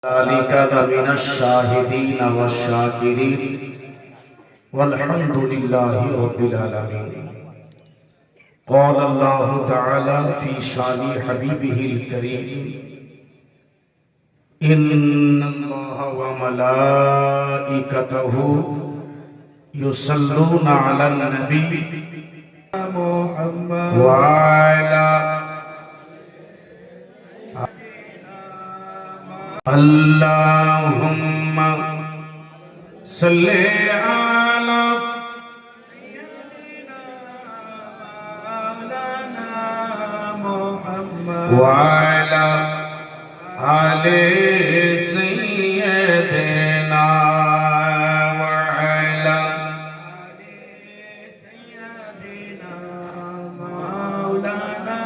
ذلك لمن الشاهدين والشاكرين والحمد لله رب العالمين. قال الله تعالى في شان حبيبه الكريم: إن الله وملائكته يصلون على النبي وعلى اللهم صل على وعلى آل سيدنا وعلى مولانا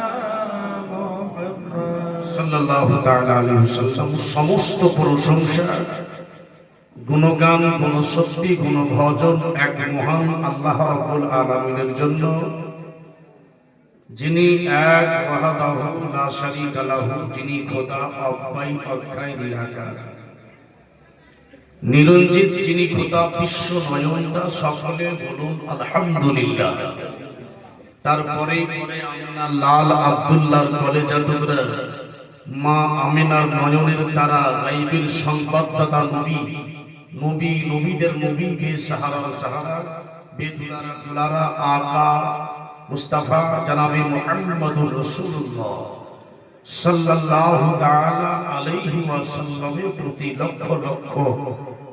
محمد সাল্লাল্লাহু তাআলা আলাইহি ওয়াসাল্লাম। সমস্ত প্রশংসা, গুণগান, গুণশক্তি, গুণভজন এক মহান আল্লাহ রাব্বুল আলামিনের জন্য, যিনি এক ওয়াহদাহু লা শারীকা লাহু, যিনি খোদা অব্যয় অক্ষয় নিরাকার নিরঞ্জিত, যিনি খোদা বিশ্ব নয়নতা। সকলে বলুন আলহামদুলিল্লাহ। তারপরে আমিনা লাল আব্দুল্লাহর কলেজা টুকরা, মা আমিনার নয়নের তারা, গায়বের সংবাদদাতা নবী, নবী নবীদের নবী, বেসাহারার সাহারা, বেদুলারা দুলারা আকা মুস্তাফা জনাবে মুহাম্মদুর রাসূলুল্লাহ সাল্লাল্লাহু তাআলা আলাইহি ওয়াসাল্লামের প্রতি লক্ষ লক্ষ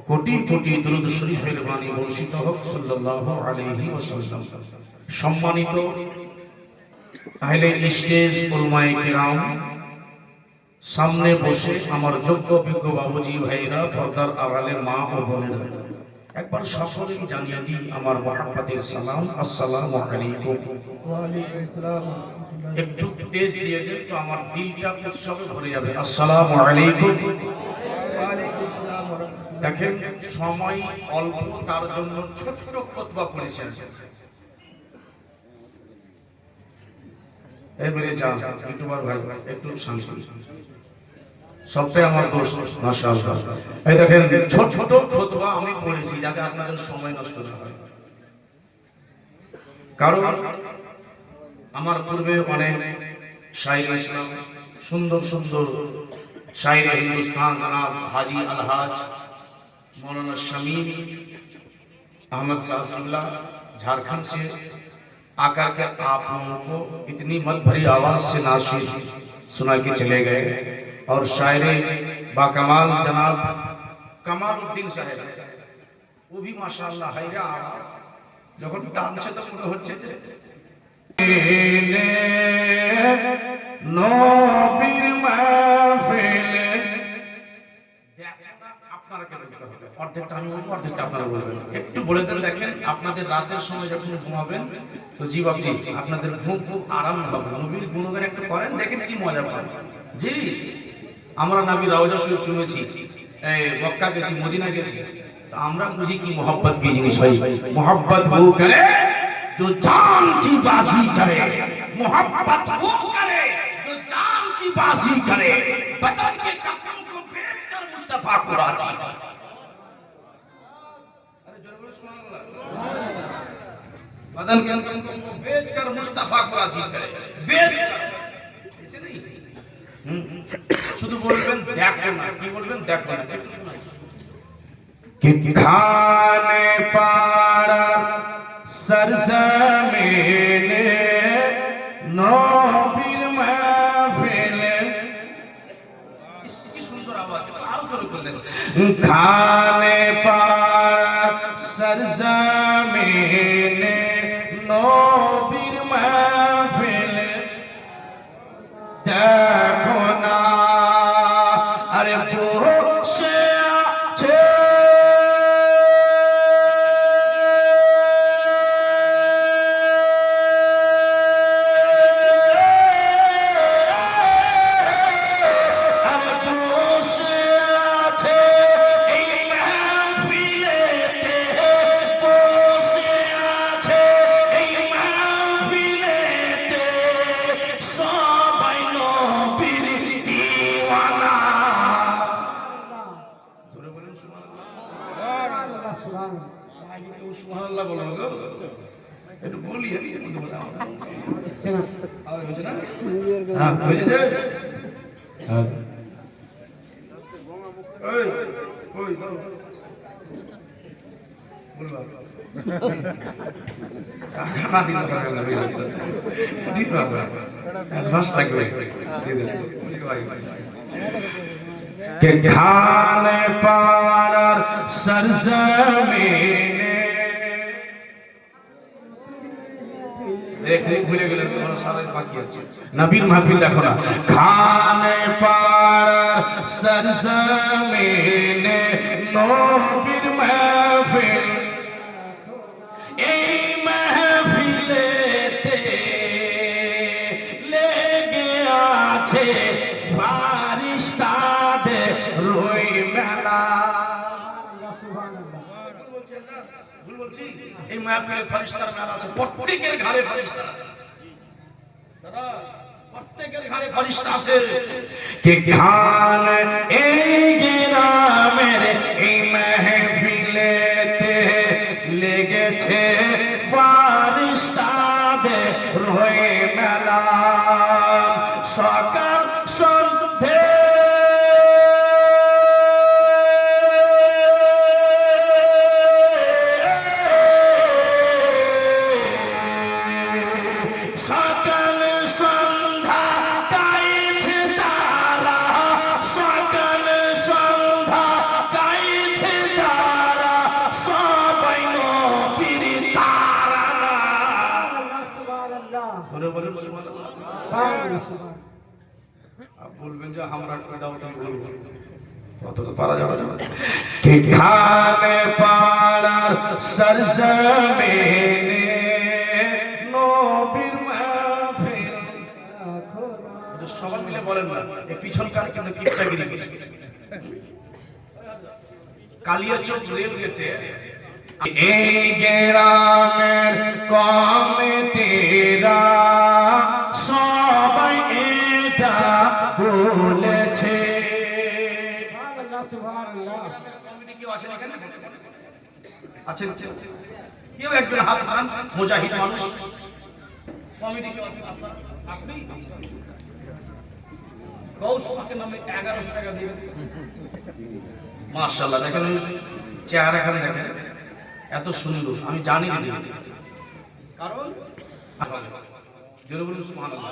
কোটি কোটি দরুদ শরীফের বাণী বর্ষিত হোক সাল্লাল্লাহু আলাইহি ওয়াসাল্লাম। সম্মানিত আহলে স্টেজ, উলামায়ে কিরাম, সামনে বসে আমার যোগ্য বিজ্ঞ বাবুজি ভাইরা, পর্দার আড়ালের মা ও বোনেরা, একবার সকলেই জানিয়ে দিই আমার মুহাব্বতের সালাম, আসসালামু আলাইকুম। ওয়া আলাইকুম আসসালাম। একটু তেজ দিয়ে দেন তো আমার দিলটা উৎসবে ভরে যাবে। আসসালামু আলাইকুম। ওয়া আলাইকুম আসসালাম। দেখেন সময় অল্প, তার জন্য ছোট্ট খুতবা পড়েছেন। এই মেরে জান ইউটিউবার ভাই, একটু শান্তি, সবটাই আমার দোষ মাশাআল্লাহ। এই দেখেন ছোট ছোট খুতবা আমি পড়েছি যাতে আপনাদের সময় নষ্ট না হয়। কারণ আমার পূর্বে অনেক শায়ের ইসলাম, সুন্দর সুন্দর শায়ের হিন্দুস্তান জনাব হাজি আলহাজ मौलाना शमीम अहमद साहब झारखंड से आकर के आप लोगों को इतनी मत भरी आवाज से नाशिद सुना के चले गए। और शायरे बाकमाल जनाब कमालुद्दीन साहब, वो भी माशाअल्लाह हैरा आवाज, যখন টানছে তো মনে হচ্ছে নবীর মাহফিলে। আপনারা কেন বলতে হবে? অর্ধেকটা আমি বলবো, অর্ধেকটা আপনারা বলবেন। একটু বলে দেন। দেখেন আপনাদের রাতের সময় যখন ঘুমাবেন তো জি বাবজি আপনাদের ঘুম খুব আরাম হবে। নবীর গুণগান একটু করেন, দেখেন কি মজা পাবেন। জি আমরা নবী রওজা শরীফ শুনেছি, মক্কা গেছি, মদিনা গেছি, তো আমরা বুঝি কি मोहब्बत की जिनिस है। मोहब्बत वो करे जो जान की बाजी करे, मोहब्बत वो करे जो जान की बाजी करे, बदन के कपड़ों को बेचकर मुस्तफा को राजी। अरे जोर बोलो सुभान अल्लाह। बदन के कपड़ों को बेचकर मुस्तफा को राजी करे, बेचकर, ऐसे नहीं। শুধু বলবেন দেখো না, কি বলবেন দেখো না, একটু শোনাই। कि खाने पारा सरजमीन नबीर महफिल, इसकी सुंदर आवाज आरो जोर कर देना। खाने पारा सरजमीन नबीर महफिल देखो ना, अरे বসে আছে সুবহানাল্লাহ বলো গো, একটু বলি আমি হয়েছে না? হ্যাঁ হয়েছে যে হ্যাঁ ওই ওই দাও বলবা কাকা দিন করা গেল ঠিক বাবা ফাস্ট থাকবে के खाने पार सरजमीने देखने भूले गए तुम्हारा सारा बाकी আছে নবীর মাহফিল দেখো না খানে পার सरजमीने নবীর মাহফিল এই মাহফিলেতে লেগে আছে ফারিস্তাদের রই মেলা ভুল বলছি এই মাহফিলে ফারিস্তার মেলা আছে প্রত্যেকের ঘরে ফারিস্তা আছে দাদা প্রত্যেকের ঘরে ফারিস্তা আছে কে খান এই গ্রামের এই মাহফিলেতে লেগেছে ফারিস্তাদের রই মেলা সকাল সন্ধে সকাল সন্ধ্যা গাইছে তারা সকাল সন্ধ্যা গাইছে তারা সবাই নবীর তারানা সুবহানাল্লাহ বলেন সুবহানাল্লাহ आप बोलবেন যে আমরা করে দাও তো বলবো কত তো পারা যাবে না কে খানে পাড়ার सरजमीने নবীর মাহফিল এটা সবাই মিলে বলেন না এই পিছনকার কিন্তু কিপটাগিরি করছে কালিয়াচক রেল গেটে এই গ্রামের কমিটিরা সবাই এটা বলেছে কমিটি কেউ আছেন এখানে আছেন কেউ একজন হাত উঠান মুজাহিদ মানুষ কমিটি কেউ আছেন আপনারা আপনি গৌসবাকের নামে 1100 টাকা দিবেন মাশাআল্লাহ দেখেন চেহারা এখন দেখেন এত সুন্দর আমি জানি না কারণ জোরে বলুন সুবহানাল্লাহ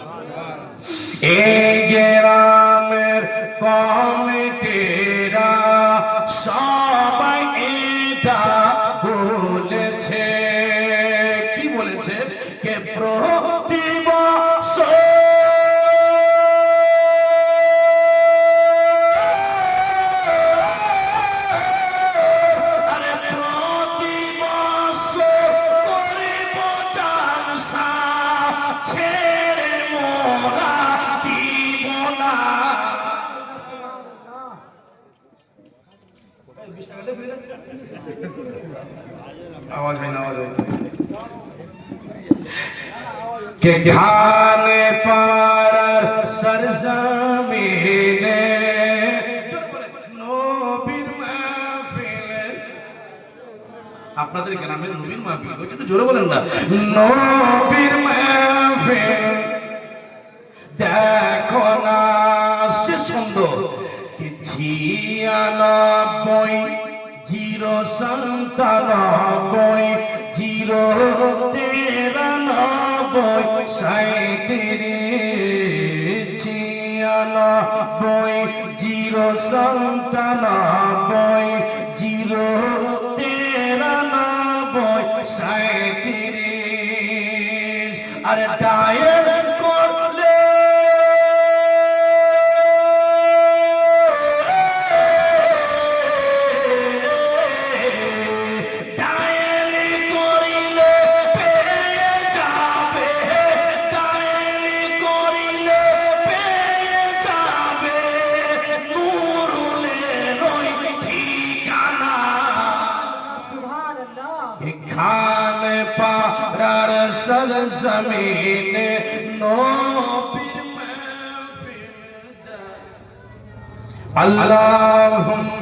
এই গ্রামের কমিটিরা সবাই এটা বলেছে কি বলেছে কে প্রতি বছর आवाज है ना आवाज के खाने पार सरजमीने নবীর মাহফিলে আপনাদের গ্রামে নবীর মাহফিল কই একটু জোরে বলেন না নবীর মাহফিল দেখো না সে সুন্দর কি 96 0 97 0 93 37 96 0 97 0 93 37 আরে ডায়ের করলে खाने पार सरजमीने नबीर महफिल अल्लाहुम्मा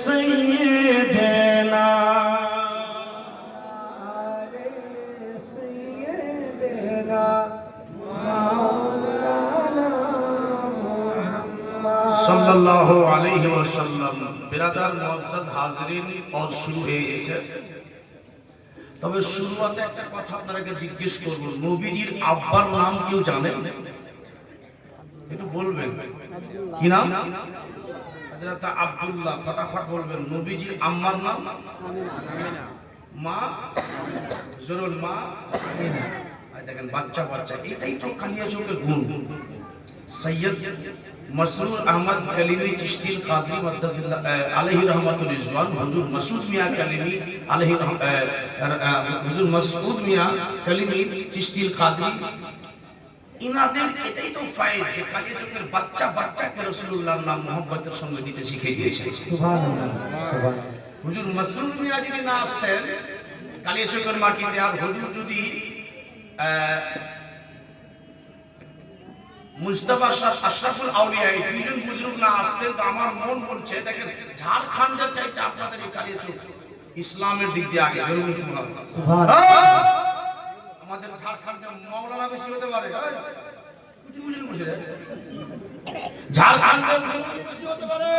सैयदना सल्लल्लाहु अलैहि वसल्लम। बिरादर मुअज्जज हाजिरिन, और শুরু হয়ে গেছে। তবে শুরুতে একটা কথা আপনাদেরকে জিজ্ঞেস করব, নবীজির আব্বার নাম কেউ জানেন? একটু বলবেন কি নাম? হযরত আব্দুল্লাহ। ফটাফট বলবেন। নবীজির আম্মার নাম আমিনা। মা জরুর মা আমিনা। দেখেন বাচ্চা বাচ্চা, এটাই তো কালিয়াচকের গুণ। সৈয়দ মসরুর আহমদ কলিমি চিশতি কাদরি মাদ্দাজিল্লাহ আলাইহি রহমাতুল রিজওয়ান, হুজুর মাসউদ মিয়া কলিমি আলাইহি হুজুর মাসউদ মিয়া কলিমি চিশতি কাদরি, ইনাদের এটাই তো ফায়েজ যে কালিয়াচকের বাচ্চা বাচ্চাকে রাসূলুল্লাহর নাম মোহাম্মতের সঙ্গে দিতে শিখিয়ে দিয়েছে। সুবহানাল্লাহ সুবহানাল্লাহ। হুজুর মাসউদ মিয়া যদি না আসতেন কালিয়াচকের মাটিতে, আর হুজুর যদি মুস্তাফা আশরাফুল আউলিয়া এই দুইজন বুজুর্গ না আসতেন, তো আমার মন বলছে দেখেন ঝাড়খণ্ডের চাইতে আপনাদের এই কালিয়াচক ইসলামের দিক দিয়ে আগে। জরুরি সুবহানাল্লাহ। আমাদের ঝাড়খণ্ডে মাওলানা বেশি হতে পারে, কিছু বুঝেন বসে ঝাড়খণ্ডে বেশি হতে পারে,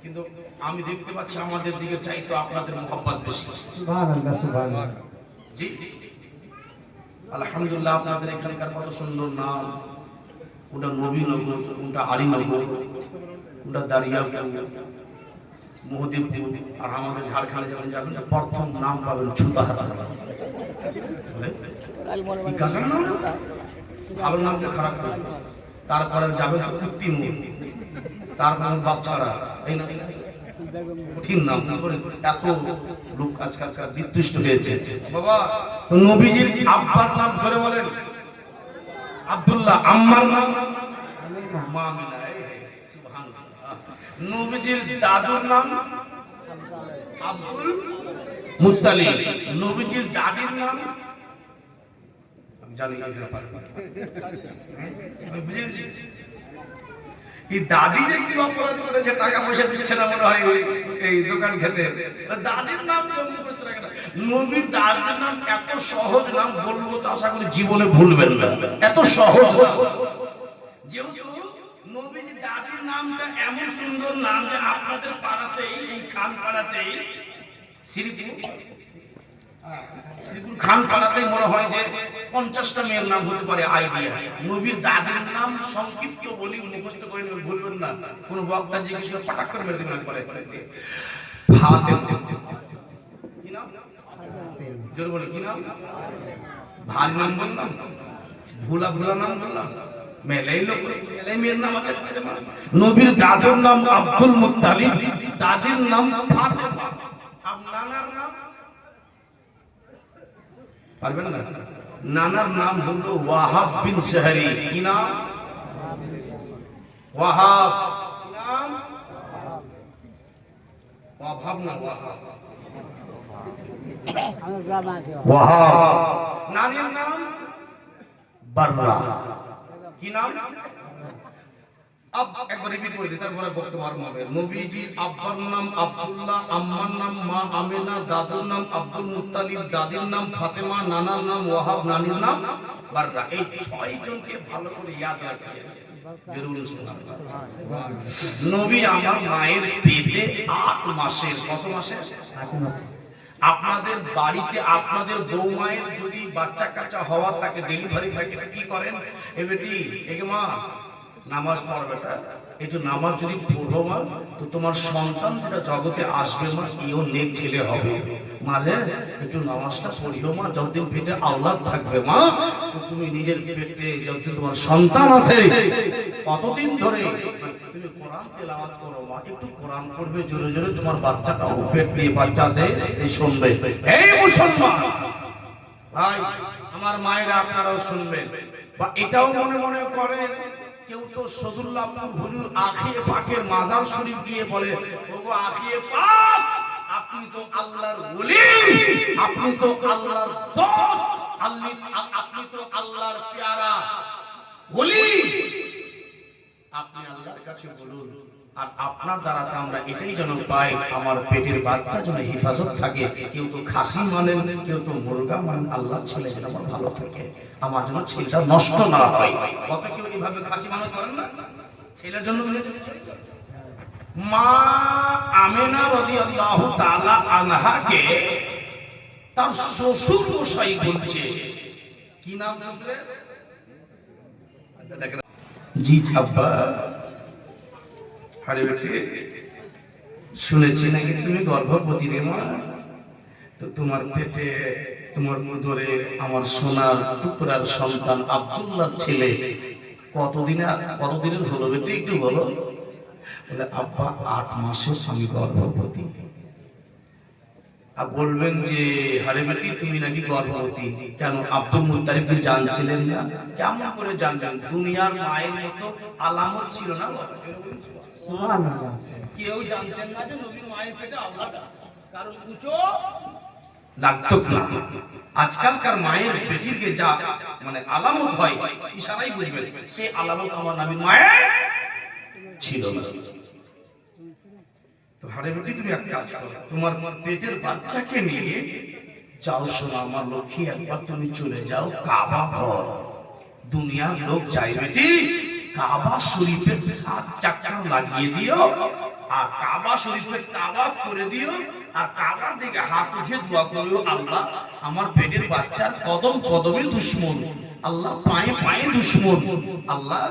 কিন্তু আমি দেখতে পাচ্ছি আমাদের দিকে চাইতো আপনাদের মোহাব্বত বেশি। সুবহানাল্লাহ সুবহানাল্লাহ। জি আলহামদুলিল্লাহ। আপনাদের এখানকার কত সুন্দর নাম, কোনটা নবীনগর, কোনটা আলীনগর, কোনটা দারিয়াপুর, মহদেবপুর। আর আমাদের ঝাড়খণ্ডে যখন যাবেন প্রথম নাম পাবেন ছুতাহার। ভালো নামটা খারাপ করে, তারপরে যাবেন তো কৃত্রিমুর, তারপর বাচ্চারা, এই না কঠিন নাম। এত লোক আজকালকার বিতৃষ্ট হয়েছে। বাবা নবীজির আব্বার নাম ধরে বলেন আব্দুল্লাহ, আম্মার নাম মা আমিনা। সুবহানাল্লাহ। নবীজির দাদুর নাম আব্দুল মুত্তালিব, নবীজির দাদির নাম আমি জানি না, বুঝেছি। এই দাদি যে কি অপরাধ করেছে, টাকা পয়সা দিচ্ছে না মনে হয় এই দোকান খেতে, দাদির নাম কেমন করতে রাখে না। নবীর দাদির নাম এত সহজ নাম, বলবো তো আশা করি জীবনে ভুলবেন না, এত সহজ নাম। যেহেতু নবীর দাদির নামটা এমন সুন্দর নাম যে আপনাদের পাড়াতেই, এই খান পাড়াতেই, শ্রীপুর খান পাড়াতেই মনে হয় যে 50টা মেয়ের নাম হতে পারে আইডিয়া। নবীর দাদির নাম সংক্ষিপ্ত বলি, মুখস্থ করে নেবেন, ভুলবেন না। কোন বক্তা জিজ্ঞেস করে পটাক করে মেরে দেবেন একবারে। ফাতেমা। কি নাম? জোরে বলে কি নাম? ভারী নাম বললাম, ভোলা ভোলা নাম বললাম, মেলাই লোক মেলাই মেয়ের নাম আছে ফাতেমা। নবীর দাদুর নাম আব্দুল মুত্তালিব, দাদির নাম ফাতেমা। আর নানার নাম পারবেন না? নানার নাম হলো ওয়াহাব বিন শাহরি। কি নাম? ওয়াহাব। কি নাম? ওয়াহাব না, ওয়াহাব। ওয়াহাব। নানির নাম বাররা। কি নাম? একবার রিপিট করে দিই, তারপরে বক্তব্য আরম্ভ হবে। নবীজির আব্বার নাম আব্দুল্লাহ, আম্মার নাম মা আমিনা, দাদুর নাম আব্দুল মুত্তালিব, দাদির নাম ফাতেমা, নানার নাম ওয়াহাব, নানির নাম বাররা। এই 6 জনকে ভালো করে ইয়াদ রাখিয়ে জরুরি সুবহানাল্লাহ। নবী আমার মায়ের পেটে 8 মাসের। কত মাসের? 8 মাস। আপনাদের বাড়িতে আপনাদের বউ মায়ের যদি বাচ্চা কাচ্চা হওয়া থাকে, ডেলিভারি থাকে, কি করেন? এ বেটি, একে মা নামাজ পড় বেটা, একটু নামাজ যদি পড়ো মা, তো তোমার সন্তান যেটা জগতে আসবে মা, এও নেক ছেলে হবে। মানে একটু নামাজটা পড়িও মা, যতদিন পেটে আওলাদ থাকবে মা, তো তুমি নিজের পেটে যতদিন তোমার সন্তান আছে কতদিন ধরে তুমি কোরআন তেলাওয়াত করো মা, একটু কোরআন পড়বে জোরে জোরে, তোমার বাচ্চাটাও পেট দিয়ে বাচ্চাতে এই শুনবে। এই মুসলমান ভাই আমার মায়েরা, আপনারাও শুনবেন। বা এটাও মনে মনে করেন, কেউ তো সদুল্লাহপুর হুজুর আখিয়ে পাকের মাজার শরীফ গিয়ে বলে, ওগো আখিয়ে পাক, আপনি তো আল্লাহর ওলি, আপনি তো আল্লাহর দোস্ত, আপনি তো আল্লাহর পেয়ারা ওলি, আপনি আল্লাহর কাছে বলুন আর আপনার দ্বারাতে আমরা এটাই যেন পাই, আমার পেটের বাচ্চা যেন হেফাজত থাকে। কেউ তো খাসি মানেন, কেউ তো মুরগা মানেন, আল্লাহ ছেলে যেন আমার ভালো থাকে, আমার যেন ছেলেটা নষ্ট না হয়। কত কেউ এইভাবে খাসি মানত করেন না ছেলের জন্য। মা আমেনা রাদিয়াল্লাহু তাআলা আনহাকে তার শ্বশুর মশাই বলছে, কি নাম শ্বশুরের? জি আব্বা। আরে বেটি, শুনেছি নাকি তুমি গর্ভবতী রে মা? তো তোমার পেটে, তোমার উদরে আমার সোনার টুকরার সন্তান আব্দুল্লাহ ছেলে কতদিনের হলো বেটি একটু বলো। বলে আব্বা 8 মাসের আমি গর্ভবতী। আর বলবেন যে হারে বেটি তুমি নাকি গর্ভবতী, কেন আব্দুল মুত্তালিব জানছিলেন না? কেমন করে জানবেন? দুনিয়ার মায়ের মতো আলামত ছিল না, সুবহানাল্লাহ। কেউ জানতেন না যে নবীর মায়ের পেটে আল্লাহ আছে, কারণ উঁচু লাগতো না। আজকালকার মায়ের পেটিরকে যা মানে আলামত হয়, ইশারাই বুঝবেন সে আলামত আমার নবীর মায়ের ছিল না। তো হারে বেটি তুমি এক কাজ করো, তোমার পেটের বাচ্চাকে নিয়ে যাও, শোনো আমার লক্ষ্মী, একবার তুমি চলে যাও কাবা ঘর। দুনিয়ার লোক চাই বেটি কাবা শরীফের 7 চাক্কা লাগিয়ে দিও, আর কাবা শরীফের তাওয়াফ করে দিও, আর কাবার দিকে হাত উঠে দোয়া করিও, আল্লাহ আমার পেটের বাচ্চার কদম কদমে দুশমন, আল্লাহ পায়ে পায়ে দুশমন, আল্লাহ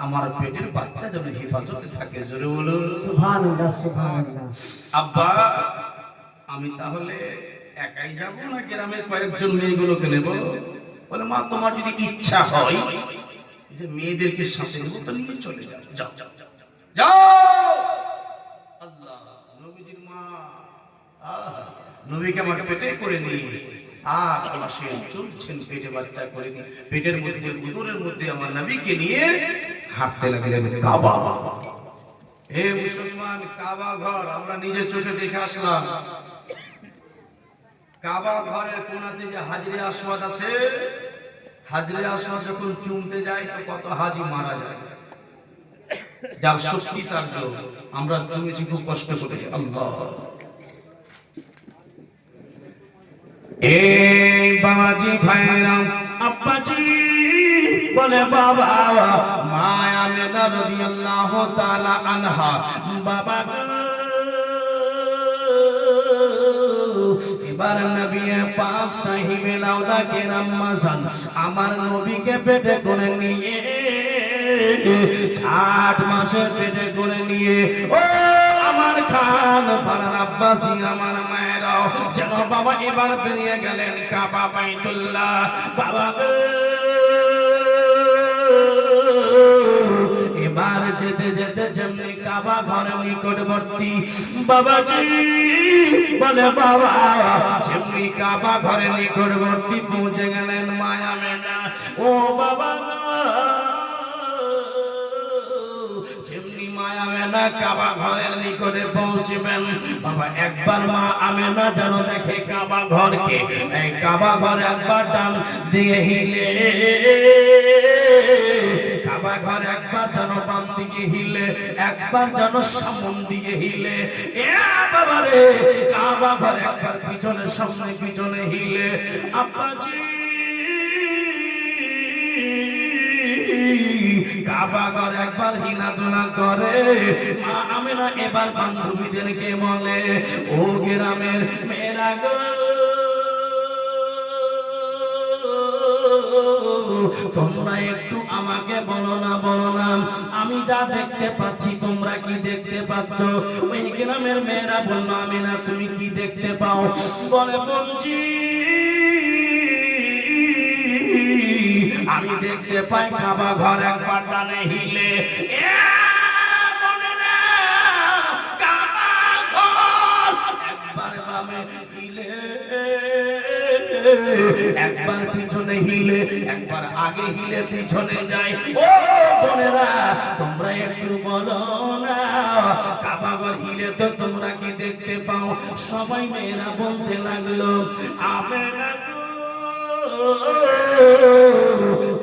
আমার পেটের বাচ্চা যেন হেফাজতে থাকে। জোরে বলুন সুবহানাল্লাহ সুবহানাল্লাহ। আব্বা আমি তাহলে একাই যাব না গ্রামের কয়েকজন মেয়েগুলোকে নেব? বলে মা তোমার যদি ইচ্ছা হয় যে মেয়েদেরকে সাথে নেব তো নিয়ে চলে যাও, যাও যাও। আল্লাহ নবীজির মা নবীকে আমার পেটে করে নিয়ে 8 মাসে চলছেন, পেটে বাচ্চা করে নিয়ে পেটের মধ্যে উদরের মধ্যে আমার নবীকে নিয়ে হাঁটতে লাগলেন কাবা। হে মুসলমান, কাবা ঘর আমরা নিজে চোখে দেখে আসলাম। কাবা ঘরের কোণাতে যে হাজরে আসওয়াদ আছে, হাজরে আসওয়াদ যখন চুমতে যায় তো কত হাজি মারা যায়, যার শক্তি তার জন্য আমরা চুমেছি খুব কষ্ট করে। আল্লাহ এই বাবাজি ভাইরা আব্বাজি বলে বাবা, মা আমেনা রাদিয়াল্লাহু তাআলা আনহা বাবা এবার নবী পাক সাহিবে লাউলা কেরাম মাসান আমার নবীকে পেটে করে নিয়ে 8 মাসের পেটে করে নিয়ে, ও আমার খান পাড়ার আব্বাসী আমার মায়েরাও যেন বাবা এবার বেরিয়ে গেলেন কাবা বাইতুল্লাহ। বাবা এবার যেতে যেতে যেমনি কাবা ঘরের নিকটবর্তী, বাবাজি বলে বাবা যেমনি কাবা ঘরের নিকটবর্তী পৌঁছে গেলেন মায়া মেনা, ও বাবা যেমনি মায়া মেনা কাবা ঘরের নিকটে পৌঁছিবেন, বাবা একবার মা আমেনা যেন দেখে কাবা ঘরকে, এই কাবা ঘর একবার ডান দিয়ে হিলে, কাবা ঘর একবার যেন বাম দিকে হিলে, একবার যেন সামন দিকে হিলে, এ বাবা রে কাবা ঘর একবার পিছনে সামনে পিছনে হিলে। আব্বাজি কাবা ঘর একবার হিলাধুলা করে, মা আমেনা এবার বান্ধবীদেরকে বলে, ও গ্রামের মেয়েরা গো তোমরা একটু আমাকে বলো না আমি যা দেখতে পাচ্ছি তোমরা কি দেখতে পাচ্ছ? ওই গ্রামের মেয়েরা বলল আমেনা তুমি কি দেখতে পাও? বলে বলছি আমি দেখতে পাই কাবা ঘর একবার ডানে হিলে, একবার বামে হিলে, একবার পিছনে হিলে, একবার আগে হিলে পিছনে যায়। ও বোনেরা তোমরা একটু বলো না কাবা ঘর হিলে তো তোমরা কি দেখতে পাও? সবাই মেয়েরা বলতে লাগলো আমেনা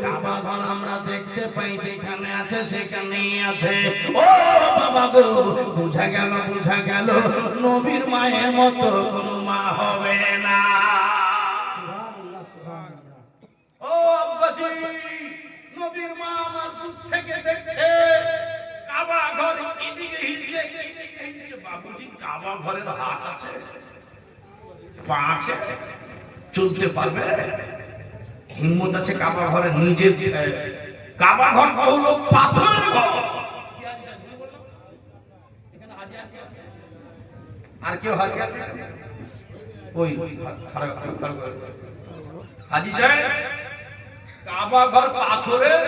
কাবা ঘর আমরা দেখতে পাই যেখানে আছে সেখানেই আছে। ও বাবা গো, বুঝা গেল নবীর মায়ের মতো কোনো মা হবে না। ও আব্বাজি, নবীর মা আমার দূর থেকে দেখছে কাবা ঘর এদিকে হিলছে এদিকে হিলছে। বাবুজি, কাবা ঘরের হাত আছে, পা আছে, চলতে পারবে? হিম্মত আছে কাবা ঘরে নিজের? কাবা ঘর হলো পাথরের ঘর। আর কেউ হাজি আছে? ওই হাজি সাহেব, কাবা ঘর পাথরের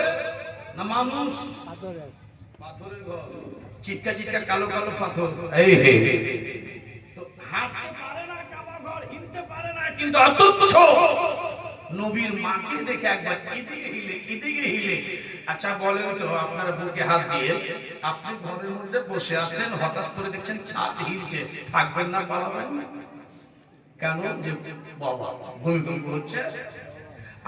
না মানুষ? পাথরের ঘর, চিটকা চিটকা কালো কালো পাথর। এই হে, তো হাঁটতে পারে না কাবা ঘর, হিলতে পারে না, কিন্তু অতুচ্ছ নবীর মাকে দেখে একবার এদিকে হিলে এদিকে হিলে। আচ্ছা বলেন তো, আপনার বুকে হাত দিয়ে আপনি ঘরের মধ্যে বসে আছেন, হঠাৎ করে দেখছেন ছাদ হিলছে, থাকবেন না, পালাবেন না? কেন? যে বাবা ভূমিকম্প হচ্ছে।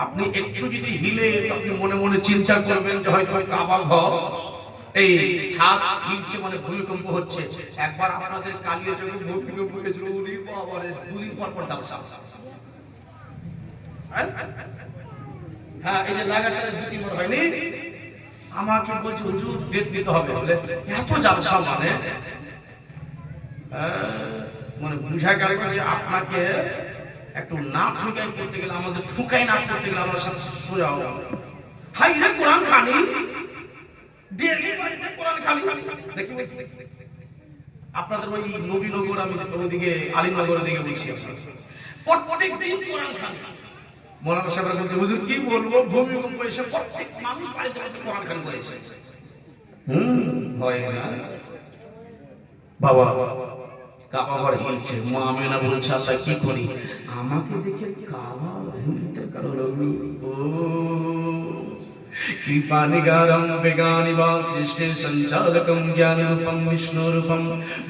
আপনি একটু যদি হিলে, আপনি মনে মনে চিন্তা করবেন যে হয়তো কাবা ঘর এই ছাদ হিলছে মানে ভূমিকম্প হচ্ছে। একবার আপনাদের কালিয়া চোখে ভূমিকম্প হয়েছিল, উনি বাবারে 2 দিন পর পর দাবসা। হ্যাঁ, এই যে লাগাতার 2-3 বার হয়নি, আমাকে বলছে হুজুর ডেট দিতে হবে বলে। এত জালসা মানে মানে বুঝা গেল যে আপনাকে একটু না ঠুকাই করতে গেলে, আমাদের ঠুকাই না করতে গেলে আমার সাথে সোজা হবে। হাই রে কোরআন খানি, ডেলি বাড়িতে কোরআন খানি দেখি। আপনাদের ওই নবীনগর, আমি ওইদিকে আলীনগরের দিকে বলছি, প্রত্যেকদিন কোরআন খানি। মৌলানা সাহেবরা বলতে, হুজুর কি বলবো, ভূমিকম্প এসে প্রত্যেক মানুষ বাড়িতে বাড়িতে কোরআন খানি করেছে। হয় না বাবা, কাবা ঘর হিলছে, মা আমেনা বলছে আল্লাহ কি করি? আমাকে দেখে কাবা হিলতে কারো লাগলো। ও কৃপানিগারম বেগানিবা সৃষ্টি সঞ্চালকম জ্ঞান রূপম বিষ্ণু রূপম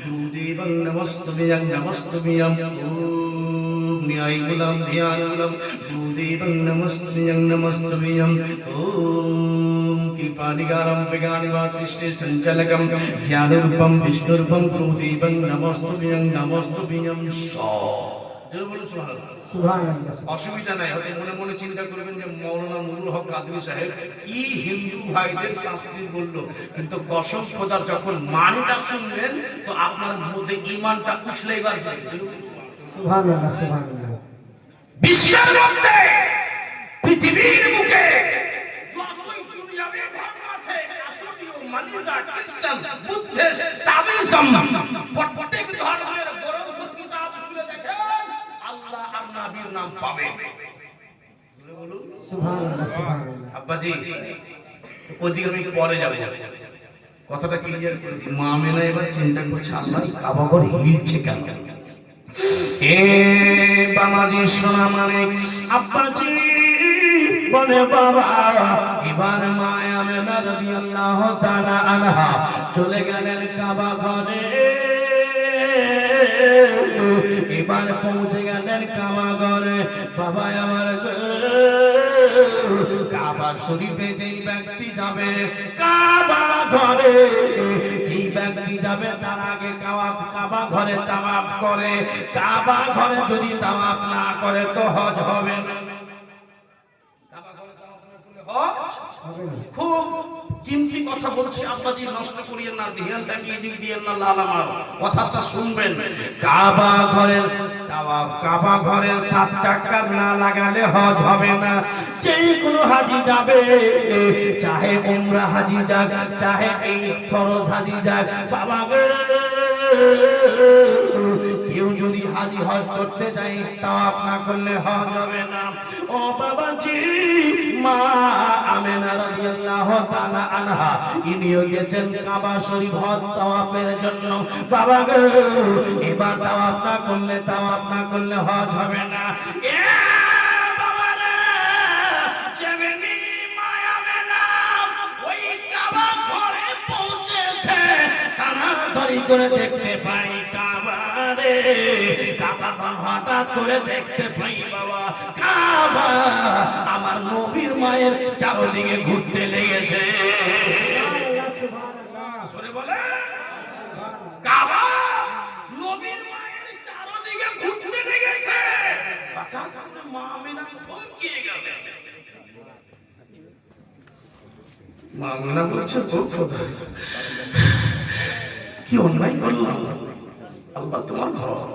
গুরুদেবং নমস্তুভ্যং নমস্তুভ্যং। ওম ন্যায় গুলাম ধ্যান গুলাম গুরুদেবং নমস্তুভ্যং নমস্তুভ্যং। ওম কৃপানিগারম বেগানিবা সৃষ্টি সঞ্চালকম জ্ঞান রূপম বিষ্ণু রূপম গুরুদেবং নমস্তুভ্যং নমস্তুভ্যং। অসুবিধা নাই, হয়তো মনে মনে চিন্তা করবেন যে মৌলানা নুরুল হক কাদরি সাহেব কি হিন্দু ভাইদের সংস্কৃতি বললো, কিন্তু কসম খোদার যখন মানটা শুনবেন তো আপনার মধ্যে ঈমানটা উছলে এবার যাবে। সুবহানাল্লাহ, সুবহানাল্লাহ। বিশ্বের মধ্যে, পৃথিবীর বুকে যতই দুনিয়াতে ধর্ম আছে, আসলীয় মালিজা, খ্রিস্টান, বুদ্ধিস্ট, তাওয়িজম, প্রত্যেক ধর্মের গ্রন্থ কিতাব খুলে দেখেন, আল্লাহ আর নবীর নাম পাবেন। বলুন সুবহানাল্লাহ, সুবহানাল্লাহ। আব্বাজি, ওদিকে আমি পরে যাব, কথাটা ক্লিয়ার করে দিই। মা আমেনা এবার চিন্তা করছে আল্লাহ কাবা ঘর হিলছে কেন? এ বাবাজি সোনা মানে আব্বাজি বলে বাবা, এবার মা আমেনা রাদিয়াল্লাহু তাআলা আনহা চলে গেলেন কাবা ঘরে। এবার পৌঁছে গেলেন কাবা ঘরে। বাবা আমার কাবা শরীফে যেই ব্যক্তি যাবে, কাবা ঘরে যেই ব্যক্তি যাবে তার আগে কাবা ঘরে তাওয়াফ করে। কাবা ঘরে যদি তাওয়াফ না করে তো হজ হবে না। কাবা ঘরে তাওয়াফ না করলে হজ হবে না। খুব কিমতি কথা বলছি আব্বাজি, নষ্ট করিয়েন না, ধ্যানটা এদিক দিয়েন না, লালামার কথাটা শুনবেন। কাবা ঘরের তাওয়াফ, কাবা ঘরের 7 চাকার না লাগালে হজ হবে না। যে কোনো হাজি যাবে, চাহে উমরা হাজি যাক, চাহে এই ফরজ হাজি যাক, বাবা গো, কেউ যদি হাজি হজ করতে যায় তাওয়াফ না করলে হজ হবে না। ও বাবাজি, মা আমেনা রাদিয়াল্লাহু তাআলা আনহা ইনিও গেছেন কাবা শরীফ হজ তাওয়াফের জন্য। বাবা গো, এবার তাওয়াফ না করলে হজ হবে না। এ বাবা রে, যেমনি মা আমেনা ওই কাবা ঘরে পৌঁছেছে, তাড়াতাড়ি করে দেখতে পাই কাবা রে কাবা ঘর হঠাৎ করে দেখতে পাই বাবা কাবা আমার নবীর মায়ের চারদিকে ঘুরতে লেগেছে। জোরে বলে কাবা নবীর মায়ের চারদিকে ঘুরতে লেগেছে। হঠাৎ করে মা আমিনা থমকে গেলেন। মা আমিনা বলছে ও খোদা কি অন্যায় করলাম, আল্লাহ তোমার ঘর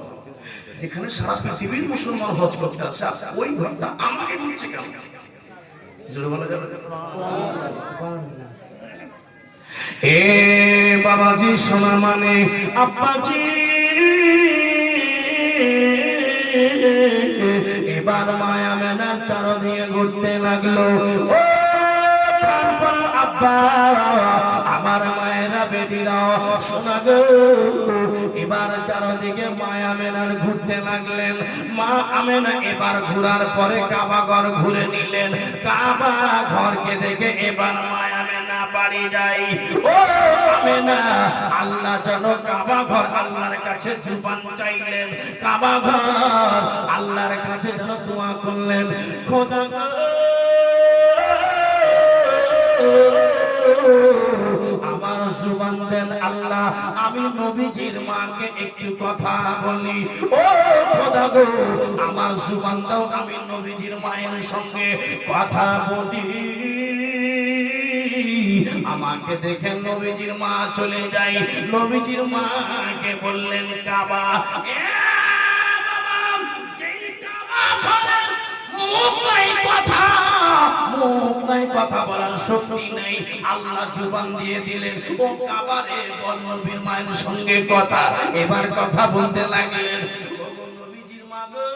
যেখানে সারা পৃথিবীর মুসলমান হজ করতে আসে ওই ঘরটা আমাকে বলছে কেন? জোরে বলা যাবে এ বাবাজি সোনা মানে আব্বাজি এবার মায়া মেনার চারদিকে ঘুরতে লাগলো। ও আব্বা আমার মায়েরা বেটিরাও শোনা গো, এবার চারদিকে মায়া মেনার ঘুরতে লাগলেন। মা আমেনা এবার ঘোরার পরে কাবা ঘর ঘুরে নিলেন। কাবা ঘরকে দেখে এবার মায়া মেনা বাড়ি যাই। ও আমেনা আল্লাহ যেন কাবা ঘর আল্লাহর কাছে জুবান চাইলেন, কাবা ঘর আল্লাহর কাছে যেন দোয়া করলেন, খোদা গো আমার জুবান দেন আল্লাহ, আমি নবীজির মাকে একটু কথা বলি। ও খোদা গো আমার জুবান দাও, আমি নবীজির মায়ের সঙ্গে কথা বলি। আমাকে দেখে নবীজির মা চলে যায়। নবীজির মাকে বললেন কাবা কথা বলার শক্তি নেই, আল্লাহ জুবান দিয়ে দিলেন। ও কাবারে বল নবীর মায়ের সঙ্গে কথা। এবার কথা বলতে লাগলেন। ও নবীজির মা গো,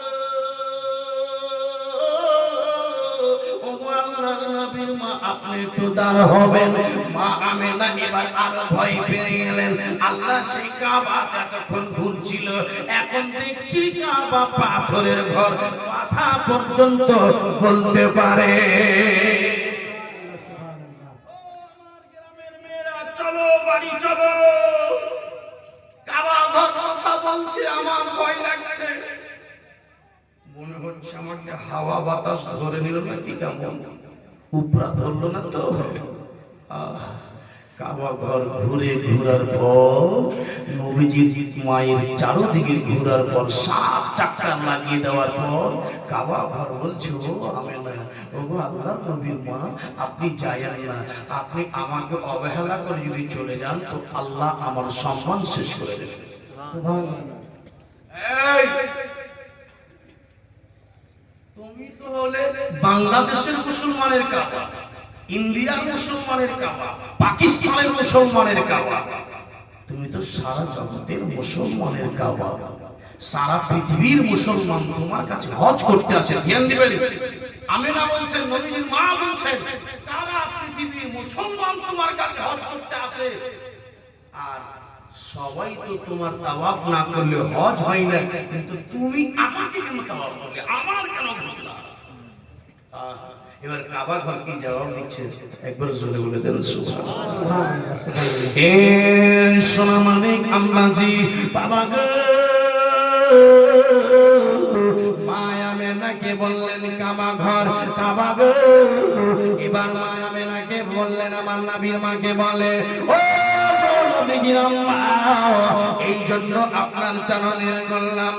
ও আল্লাহর নবীর মা আপনি একটু দাঁড় হবেন। মা আমেনা এবার আরো ভয় পেয়ে গেলেন। আল্লাহ সেই কাবা এতক্ষণ ঘুরছিল, এখন দেখছি কাবা পাথরের ঘর, মাথা পর্যন্ত বলতে পারে। চলো বাড়ি চলো, কাবা ঘর কথা বলছে, আমার ভয় লাগছে। মনে হচ্ছে আমাকে হাওয়া বাতাস ধরে নিল না কি, কেমন উপরা ধরলো না তো। কাবা ঘর ঘোরার পর নবীজির মায়ের চারদিকে ঘোরার পর 7 চাক্কা লাগিয়ে দেওয়ার পর কাবা ঘর বলছে ও আমেনা, ও আল্লাহর নবীর মা আপনি যায়েন না, আপনি আমাকে অবহেলা করে যদি চলে যান তো আল্লাহ আমার সম্মান শেষ করে দেবেন। তুমি তো হলে বাংলাদেশের মুসলমানের কাবা, ইন্ডিয়ার মুসলমানের কাবা, পাকিস্তানের মুসলমানের কাবা, তুমি তো সারা জগতের মুসলমানের কাবা। সারা পৃথিবীর মুসলমান তোমার কাছে হজ করতে আসে। ধ্যান দিবেন, আমিনা বলছেন, নবীজির মা বলছেন, সারা পৃথিবীর মুসলমান তোমার কাছে হজ করতে আসে। আর সবাই তো তোমার তাওয়াফ না করলে হজ হয় না, কিন্তু তুমি আমাকে কেন তাওয়াফ করলে, আমার কেন ঘুরলা? এবার কাবা ঘর কি জবাব দিচ্ছে একবার জোরে বলে দেন সুবহানাল্লাহ। এ সোনা মানিক আম্মাজি বাবা গো, মায়া মেনাকে বললেন কাবা ঘর, কাবা গো। এবার মায়া মেনাকে বললেন আমার নবীর মাকে বলে, ও নবীজির আম্মা এই জন্য আপনার চরণে বললাম,